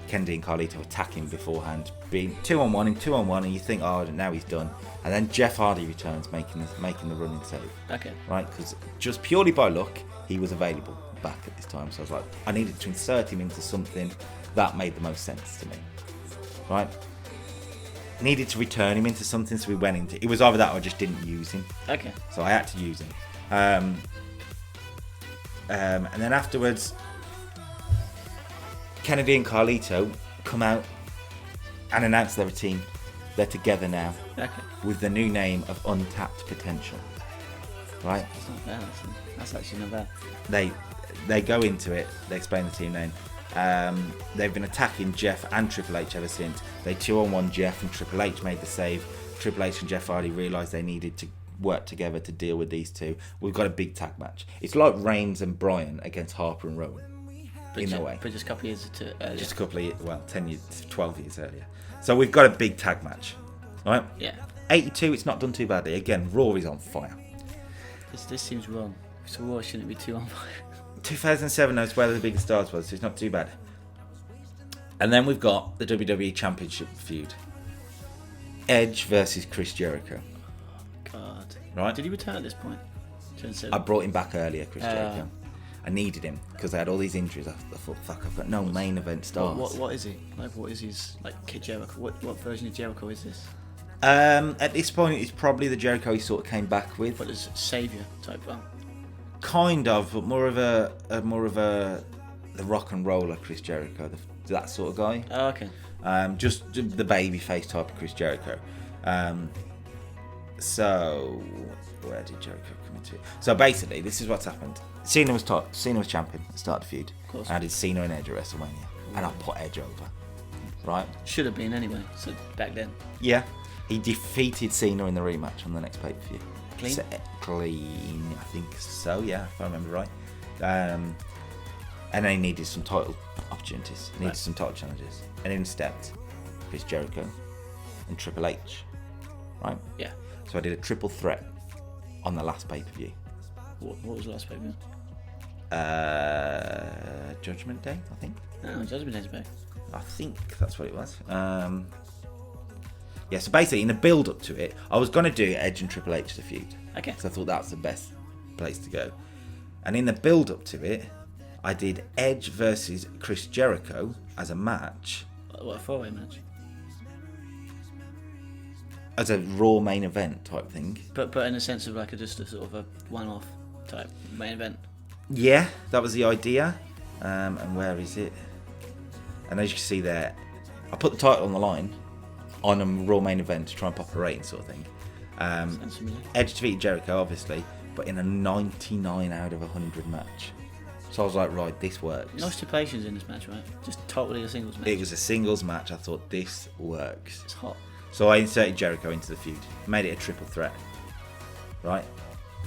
Kennedy and Carlito attacking beforehand, being 2-on-1, and you think, oh, now he's done. And then Jeff Hardy returns, making the running save. Okay. Right, because just purely by luck, he was available back at this time. So I was like, I needed to insert him into something that made the most sense to me. Right. Needed to return him into something, so we went into it. It was either that or I just didn't use him. Okay. So I had to use him. And then afterwards, Kennedy and Carlito come out and announce they're a team. They're together now. Okay. With the new name of Untapped Potential. Right? That's not bad. That's actually not bad. They go into it. They explain the team name. They've been attacking Jeff and Triple H ever since. They 2-on-1 Jeff and Triple H made the save. Triple H and Jeff Hardy realised they needed to work together to deal with these two. We've got a big tag match. It's like Reigns and Bryan against Harper and Rowan. In a way. But just a couple of years earlier. Just a couple of years, 10 years, 12 years earlier. So we've got a big tag match. Right? Yeah. 82, it's not done too badly. Again, Raw is on fire. This seems wrong. So Raw shouldn't be too on fire. 2007, that's where the biggest stars was, so it's not too bad. And then we've got the WWE Championship feud. Edge versus Chris Jericho. God. Right? Did he return at this point? 2007? I brought him back earlier, Chris Jericho. I needed him because I had all these injuries. I thought, fuck, I've got no main event stars. What is he? Like, what is his, like, Kid Jericho? What version of Jericho is this? At this point, it's probably the Jericho he sort of came back with. What is Savior type one? Kind of, but more of a the rock and roller Chris Jericho, that sort of guy. Oh, okay. Just the baby face type of Chris Jericho. So Where did Jericho come into it? So basically, this is what's happened. Cena was champion at the start of the feud. Of course. And I did Cena and Edge at WrestleMania. And I put Edge over. Right? Should have been anyway, so back then. Yeah. He defeated Cena in the rematch on the next pay-per-view. Clean? Clean, I think so, yeah, if I remember right. And then he needed some title opportunities. He needed some title challenges. And in stepped Chris Jericho and Triple H. Right? Yeah. So I did a triple threat on the last pay-per-view. What was the last pay-per-view? Judgment Day, I think. No, Judgment Day's back. I think that's what it was. Yeah, so basically in the build-up to it, I was going to do Edge and Triple H the feud. Okay. Because I thought that was the best place to go. And in the build-up to it, I did Edge versus Chris Jericho as a match. What, a 4-way match? As a Raw main event type thing. But in a sense of like just a sort of a one-off type main event. Yeah, that was the idea. And where is it? And as you can see there, I put the title on the line on a Raw main event to try and pop a rating sort of thing. Sounds familiar. Edge defeated Jericho, obviously, but in a 99 out of 100 match. So I was like, right, this works. No stipulations in this match, right? Just totally a singles match. It was a singles match. I thought, this works. It's hot. So I inserted Jericho into the feud. Made it a triple threat. Right?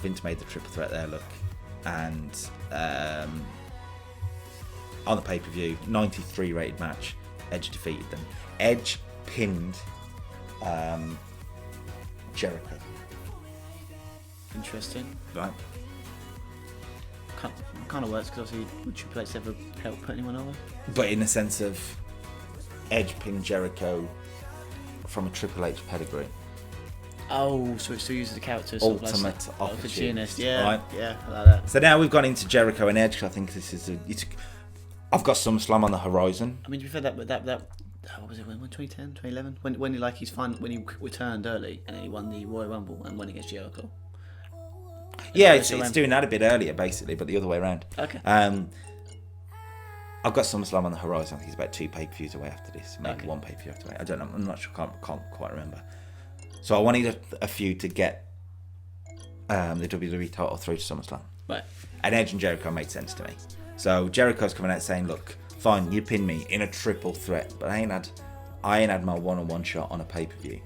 Vince made the triple threat there, look. And on the pay-per-view, 93 rated match. Edge defeated them. Edge pinned Jericho. Interesting. Right? Kind of works because obviously would Triple H ever help put anyone over? But in the sense of Edge pinned Jericho from a Triple H pedigree. Oh, so it still uses the character sort Ultimate of like opportunist. Yeah, right? Yeah, I like that. So now we've gone into Jericho and Edge. I think this is I've got SummerSlam on the horizon. I mean, to be fair, that what was it? When 2010, 2011? When he like when he returned early and he won the Royal Rumble and won against Jericho. Yeah, it's doing that a bit earlier, basically, but the other way around. Okay. I've got SummerSlam on the horizon. I think it's about 2 pay-per-views away after this. Maybe 1 pay-per-view after away. I don't know. I'm not sure. Can't quite remember. So I wanted a feud to get the WWE title through to SummerSlam. Right. And Edge and Jericho made sense to me. So Jericho's coming out saying, look, fine, you pinned me in a triple threat, but I ain't had my one-on-one shot on a pay-per-view.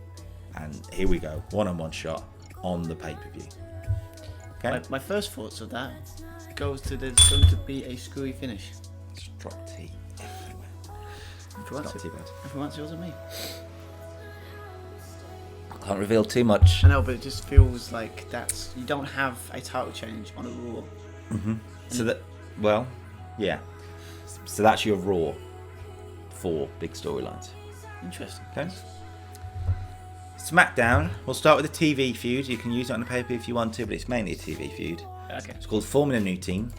And here we go. One-on-one shot on the pay-per-view. Okay. My first thoughts of that goes to there's going to be a screwy finish. Just drop tea everywhere. Not too bad. Everyone's yours and me. Can't reveal too much. I know, but it just feels like you don't have a title change on a Raw. Mm-hmm. So that's your Raw 4 big storylines. Interesting. Okay. SmackDown. We'll start with a TV feud. You can use it on the pay-per-view if you want to, but it's mainly a TV feud. Okay. It's called Forming a New Team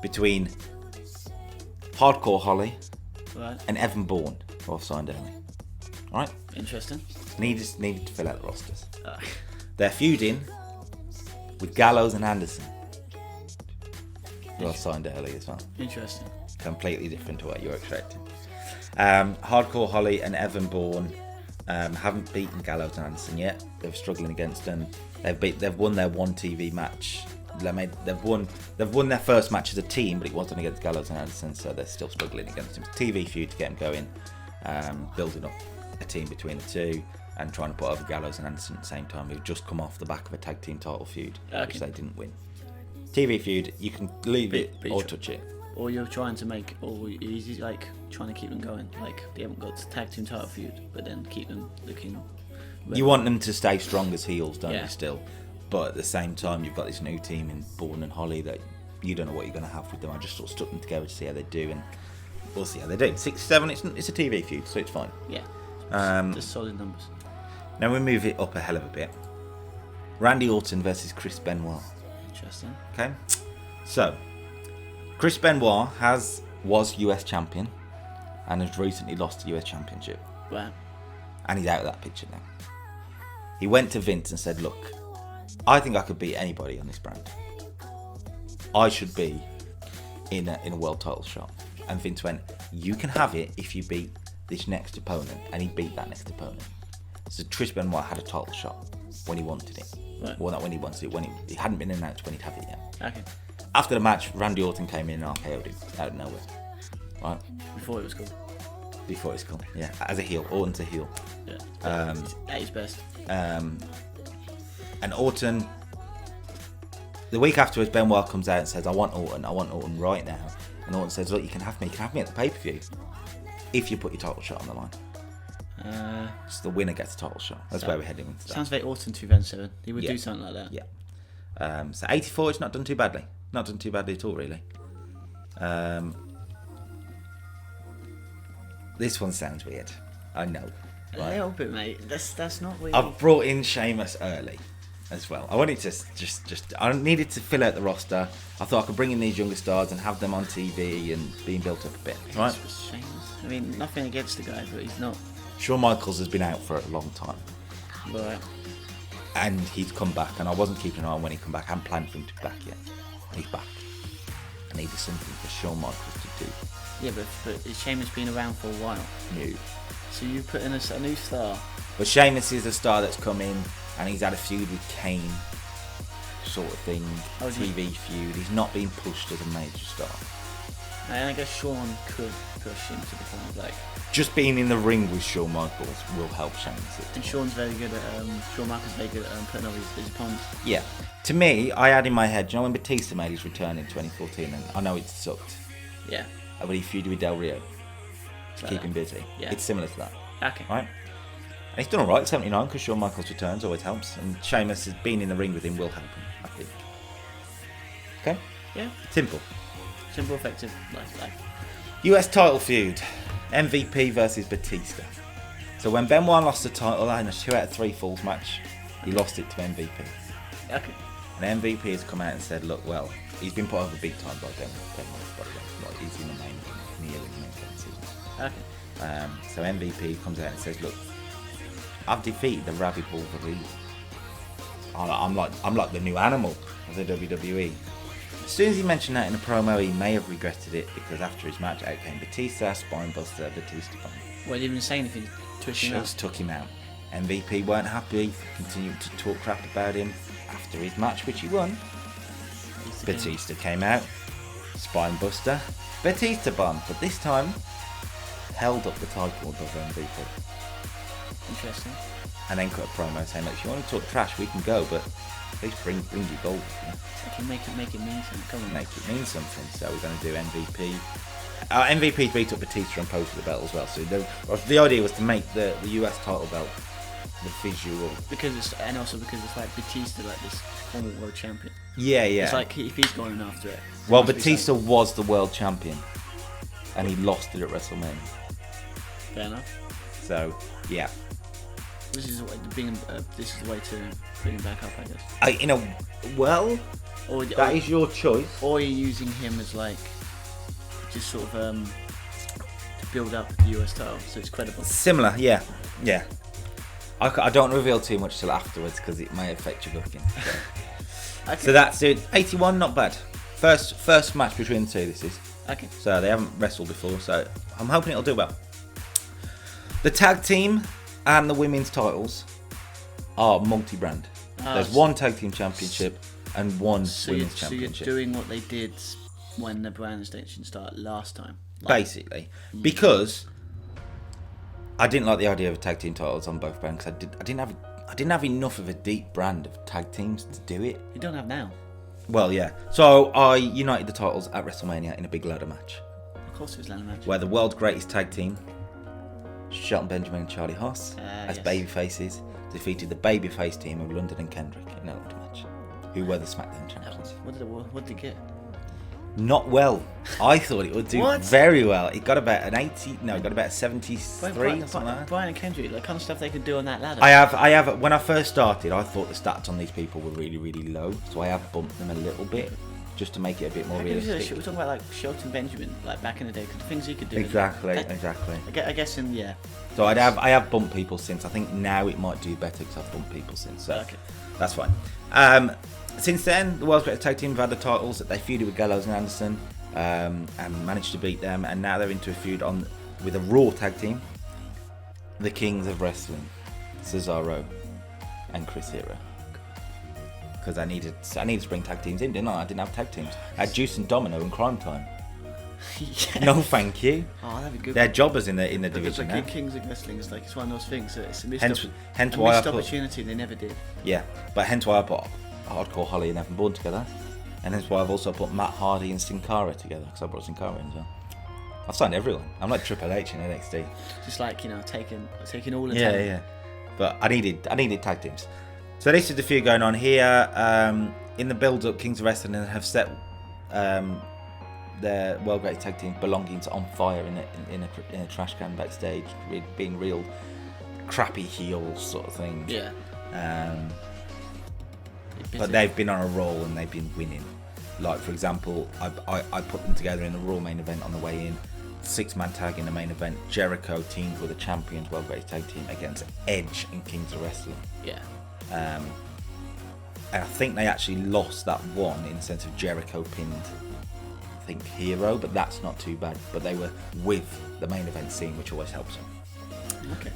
between Hardcore Holly and Evan Bourne, who I've signed early. All right. Interesting. Needed to fill out the rosters. They're feuding with Gallows and Anderson, who I've signed early as well. Interesting. Completely different to what you were expecting. Hardcore Holly and Evan Bourne haven't beaten Gallows and Anderson yet. They're struggling against them. They've won their one TV match. They've won their first match as a team, but it wasn't against Gallows and Anderson, so they're still struggling against them. TV feud to get them going, building up a team between the two, and trying to put over Gallows and Anderson at the same time, who've just come off the back of a tag team title feud, which they didn't win. TV feud, you can leave it or touch it. Or you're trying to make, or easy like trying to keep them going. Like they haven't got tag team title feud, but then keep them looking. You want them to stay strong as heels, don't Yeah. you? Still, but at the same time, you've got this new team in Bourne and Holly that you don't know what you're going to have with them. I just sort of stuck them together to see how they do, and we'll see how they do. 6-7, it's a TV feud, so it's fine. Yeah. Just solid numbers. Now we move it up a hell of a bit. Randy Orton versus Chris Benoit. Interesting. Okay, so Chris Benoit was US champion and has recently lost the US championship. Right. And he's out of that picture now. He went to Vince and said, look, I think I could beat anybody on this brand. I should be in a world title shot. And Vince went, you can have it if you beat this next opponent. And he beat that next opponent. So Chris Benoit had a title shot when he wanted it. Right. Well, not when he wanted it, when it hadn't been announced when he'd have it yet. Okay. After the match, Randy Orton came in and RKO'd him out of nowhere. Right? Before it was cool. Before it's cool, yeah. As a heel, Orton's a heel. Yeah. At his best. And Orton, the week afterwards, Benoit comes out and says, I want Orton right now. And Orton says, look, you can have me at the pay-per-view if you put your title shot on the line. So the winner gets a title shot. That's where we're heading into that. Sounds very Orton 2007. He would do something like that. Yeah. So 84, it's not done too badly. Not done too badly at all, really. This one sounds weird. I know. Right? A little bit, mate. That's not weird. I've brought in Sheamus early as well. I wanted to I needed to fill out the roster. I thought I could bring in these younger stars and have them on TV and being built up a bit. Right? Sheamus. I mean, nothing against the guy, but he's not. Shawn Michaels has been out for a long time. Right. And he's come back, and I wasn't keeping an eye on when he come back. I hadn't planned for him to be back yet. He's back. I needed something for Shawn Michaels to do. Yeah, but Sheamus been around for a while. New. So you put in a new star. But Sheamus is a star that's come in, and he's had a feud with Kane, sort of thing. TV feud. He's not been pushed as a major star. And I guess Shawn could push him to the point of like. Just being in the ring with Shawn Michaels will help Sheamus. And Shawn Michaels very good at putting over his opponents. Yeah. To me, I had in my head, you know when Batista made his return in 2014, and I know it sucked. Yeah. But he feuded with Del Rio to Like keep that. him busy. Yeah. It's similar to that. Okay. Right? And he's done alright at 79 because Shawn Michaels returns always helps, and Sheamus has been in the ring with him will help him, I think. Okay? Yeah. Simple. Simple, effective, like. US title feud. MVP versus Batista. So when Benoit lost the title in a 2 out of 3 falls match, he lost it to MVP. Okay. And MVP has come out and said, look, well, he's been put over big time by Benoit, by the way. Like, he's in the main season. Okay. So MVP comes out and says, look, I've defeated the rabid Wolverine. I'm like the new animal of the WWE. As soon as he mentioned that in a promo, he may have regretted it because after his match out came Batista, Spinebuster, Batista bomb. Well, he didn't even say anything. Just took him out. MVP weren't happy, continued to talk crap about him after his match, which he won. Batista came out, Spinebuster, Batista bomb, but this time held up the title above MVP. Interesting. And then cut a promo saying, look, if you want to talk trash, we can go, but please bring your gold. You know? I can make it mean something. Come on. Make it mean something. So we're going to do MVP. MVP beat up Batista and posted the belt as well. So the idea was to make the US title belt the visual. Because it's like Batista, like this former world champion. Yeah. It's like if he's going after it. Well, Batista was the world champion, and he lost it at WrestleMania. Fair enough. So yeah. This is the way to bring him back up, I guess. That is your choice. Or you're using him as like just sort of to build up the US title, so it's credible. Similar, yeah. I don't reveal too much till afterwards because it may affect your booking. So. Okay. So that's it. 81, not bad. First match between the two. This is. Okay. So they haven't wrestled before, so I'm hoping it'll do well. The tag team and the women's titles are multi-brand. There's one tag team championship and one women's championship. So you're doing what they did when the brand extension started last time. Basically, because I didn't like the idea of tag team titles on both brands. Because I didn't have enough of a deep brand of tag teams to do it. You don't have now. Well, yeah. So I united the titles at WrestleMania in a big ladder match. Of course, it was ladder match. Where the world's greatest tag team, Shelton Benjamin and Charlie Haas, as babyfaces, defeated the babyface team of London and Kendrick in a ladder match, who were the SmackDown champions. What did it get? Not well. I thought it would do very well. It got about a 73. Brian and Kendrick, the kind of stuff they could do on that ladder. I have. When I first started, I thought the stats on these people were really, really low, so I have bumped them a little bit just to make it a bit more realistic. We're talking about like Shelton Benjamin, like back in the day, because the things he could do. Exactly. I guess So I have bumped people since. I think now it might do better because I've bumped people since. So that's fine. Since then, the World's Greatest Tag Team have had the titles. They feuded with Gallows and Anderson and managed to beat them. And now they're into a feud with a Raw Tag Team. The Kings of Wrestling, Cesaro and Chris Hero. because I needed to bring tag teams in, didn't I? I didn't have tag teams. I had Juice and Domino and Crime Time. Yeah. No, thank you. Oh, that'd be good. They're jobbers in the division. It's like now. Kings of Wrestling. It's like it's one of those things. That it's a missed, hence a why missed I put, opportunity. They never did. Yeah, but hence why I put Hardcore Holly and Evan Bourne together, and hence why I've also put Matt Hardy and Sin Cara together because I brought Sin Cara in as well. I've signed everyone. I'm like Triple H in NXT. Just like taking all the time. Yeah. But I needed tag teams. So this is the feud going on here. In the build-up, Kings of Wrestling have set their World Great Tag Team belongings on fire in a trash can backstage, being real crappy heels sort of thing. Yeah. But they've been on a roll and they've been winning. Like for example, I put them together in the Raw main event on the way in. 6-man tag in the main event. Jericho teamed with the Champions World Great Tag Team against Edge and Kings of Wrestling. Yeah. And I think they actually lost that one in the sense of Jericho pinned, I think, Hero, but that's not too bad. But they were with the main event scene, which always helps them. Okay.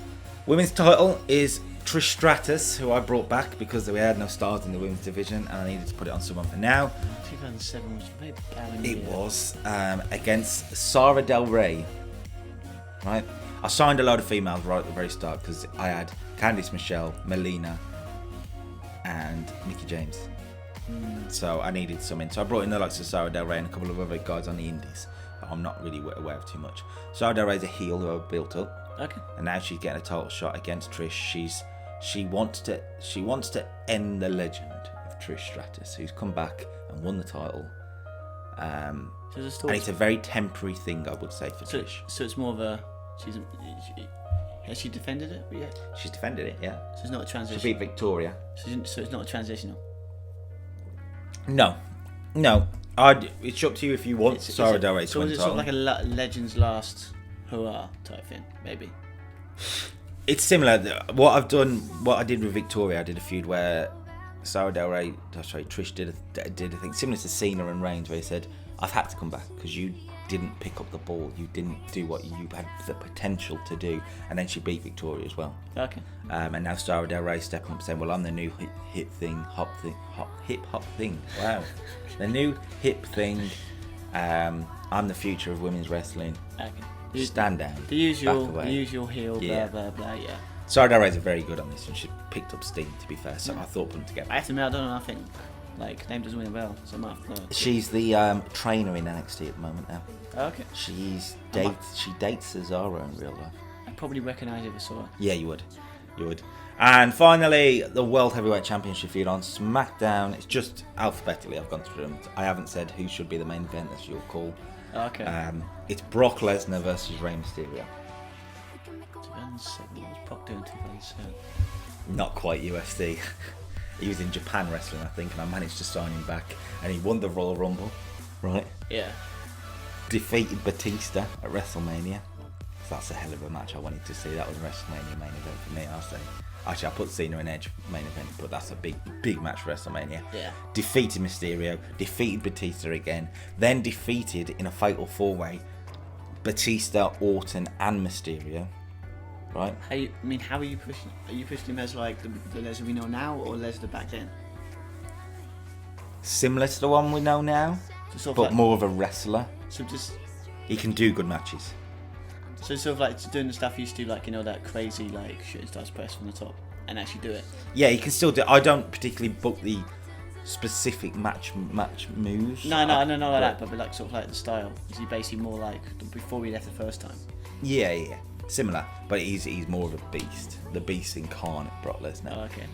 Women's title is Trish Stratus, who I brought back because we had no stars in the women's division and I needed to put it on someone for now. 2007 was maybe It was against Sara Del Rey. Right? I signed a load of females right at the very start because I had Candice Michelle, Melina, and Mickie James. So I needed some in. So I brought in the likes of Sara Del Rey and a couple of other guys on the indies that I'm not really aware of too much. Sara Del Rey's a heel who I've built up. Okay. And now she's getting a title shot against Trish. She wants to end the legend of Trish Stratus, who's come back and won the title. And it's a very temporary thing, I would say, for Trish. So it's more of a... Has she defended it yet? She's defended it, yeah. So it's not a transition. She beat Victoria. So it's not a transitional. No. It's up to you if you want Sara Del Rey to win the title. So it's sort of like a Legends Last Hurrah type thing, maybe. It's similar. What I did with Victoria, I did a feud where Trish did a thing similar to Cena and Reigns, where he said, "I've had to come back because you didn't pick up the ball, you didn't do what you had the potential to do," and then she beat Victoria as well. Okay. And now Sara Del Rey stepping up saying, "Well, I'm the new hip hop thing. Wow, the new hip thing. I'm the future of women's wrestling. Okay. Stand down. The usual heel, yeah. blah blah blah. Yeah. Sara Del Rey's very good on this, and she picked up steam. To be fair, so I thought put them together. I have to admit, I don't know. I think name doesn't ring a bell, so I might have to... She's the trainer in NXT at the moment now. Okay. She dates Cesaro in real life. I'd probably recognise it if I saw her. Yeah, you would. And finally, the World Heavyweight Championship feud on SmackDown. It's just alphabetically, I've gone through them. I haven't said who should be the main event. That's your call. Okay. It's Brock Lesnar versus Rey Mysterio. 2007. What was Brock doing 2007? Not quite UFC. He was in Japan wrestling, I think, and I managed to sign him back. And he won the Royal Rumble, right? Yeah. Defeated Batista at WrestleMania. So that's a hell of a match I wanted to see. That was a WrestleMania main event for me, I'll say. Actually, I put Cena and Edge main event, but that's a big match for WrestleMania. Yeah. Defeated Mysterio, defeated Batista again, then defeated in a fatal 4-way Batista, Orton, and Mysterio. Right? How are you pushing? Are you pushing him as like the Lesnar we know now, or Lesnar back then? Similar to the one we know now, but more of a wrestler. So he can do good matches. So sort of like doing the stuff he used to do, like that crazy shooting stars press from the top, and actually do it. Yeah, he can still do. I don't particularly book the specific match moves. No, not like that, but like sort of like the style. Is he basically more like before he left the first time? Yeah. Similar, but he's more of a beast. The beast incarnate, Brock Lesnar. Oh, okay.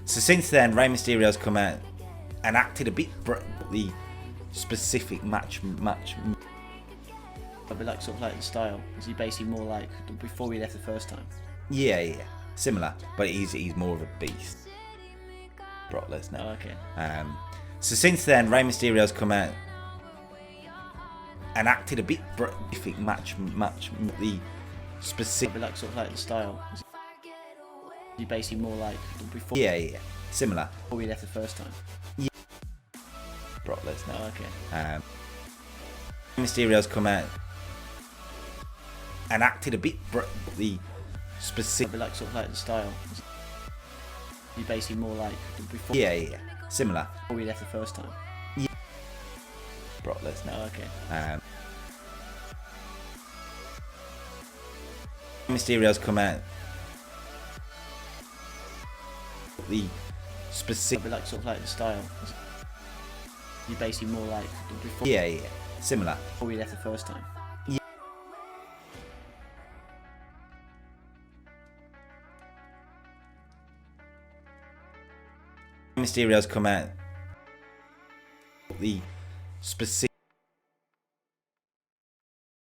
So since then, Rey Mysterio's come out and acted a bit the specific match. But like sort of like the style. Is he basically more like before he left the first time? Yeah. Similar, but he's more of a beast, Brock Lesnar. Oh, okay. So since then, Rey Mysterio's come out and acted a bit specific match. The specific. But like sort of like the style. Is he basically more like before? Yeah. Similar. Before we left the first time. Yeah. Brock Lesnar. Oh, okay. Mysterio's come out and acted a bit the specific. But like sort of like the style. Is he basically more like before? Yeah. similar. Before we left the first time. Brock Lesnar. Oh, okay. Mysterio's come out. The specific, Like sort of like the style. You basically more like before. yeah, similar. Before we left the first time. Mysterio's come out. The specific.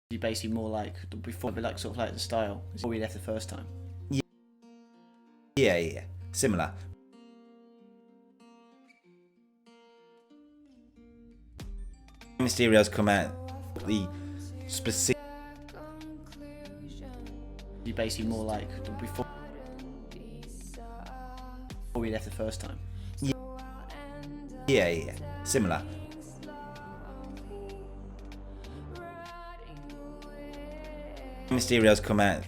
You basically more like before, like sort of like the style. Before we left the first time. Yeah, similar. Mysterio's come out. The specific. You basically more like before we left the first time. Yeah, similar. Mysterio's come out.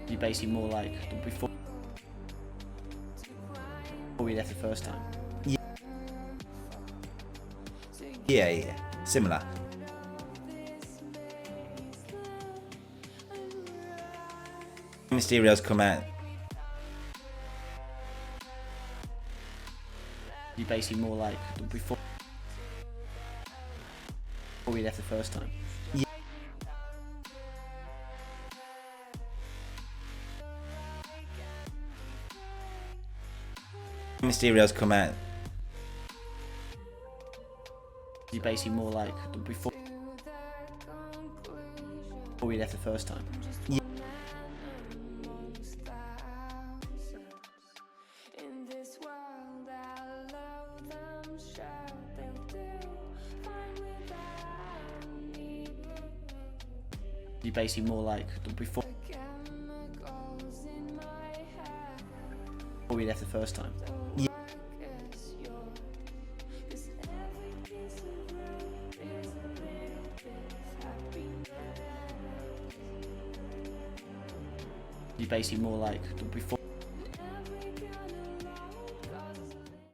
You basically more like before we left the first time. Yeah, similar. Mysterio's come out. You basically more like before we left the first time. Mysterio's come out. You basically more like before we left the first time. You basically more like before we left the first time. You basically more like before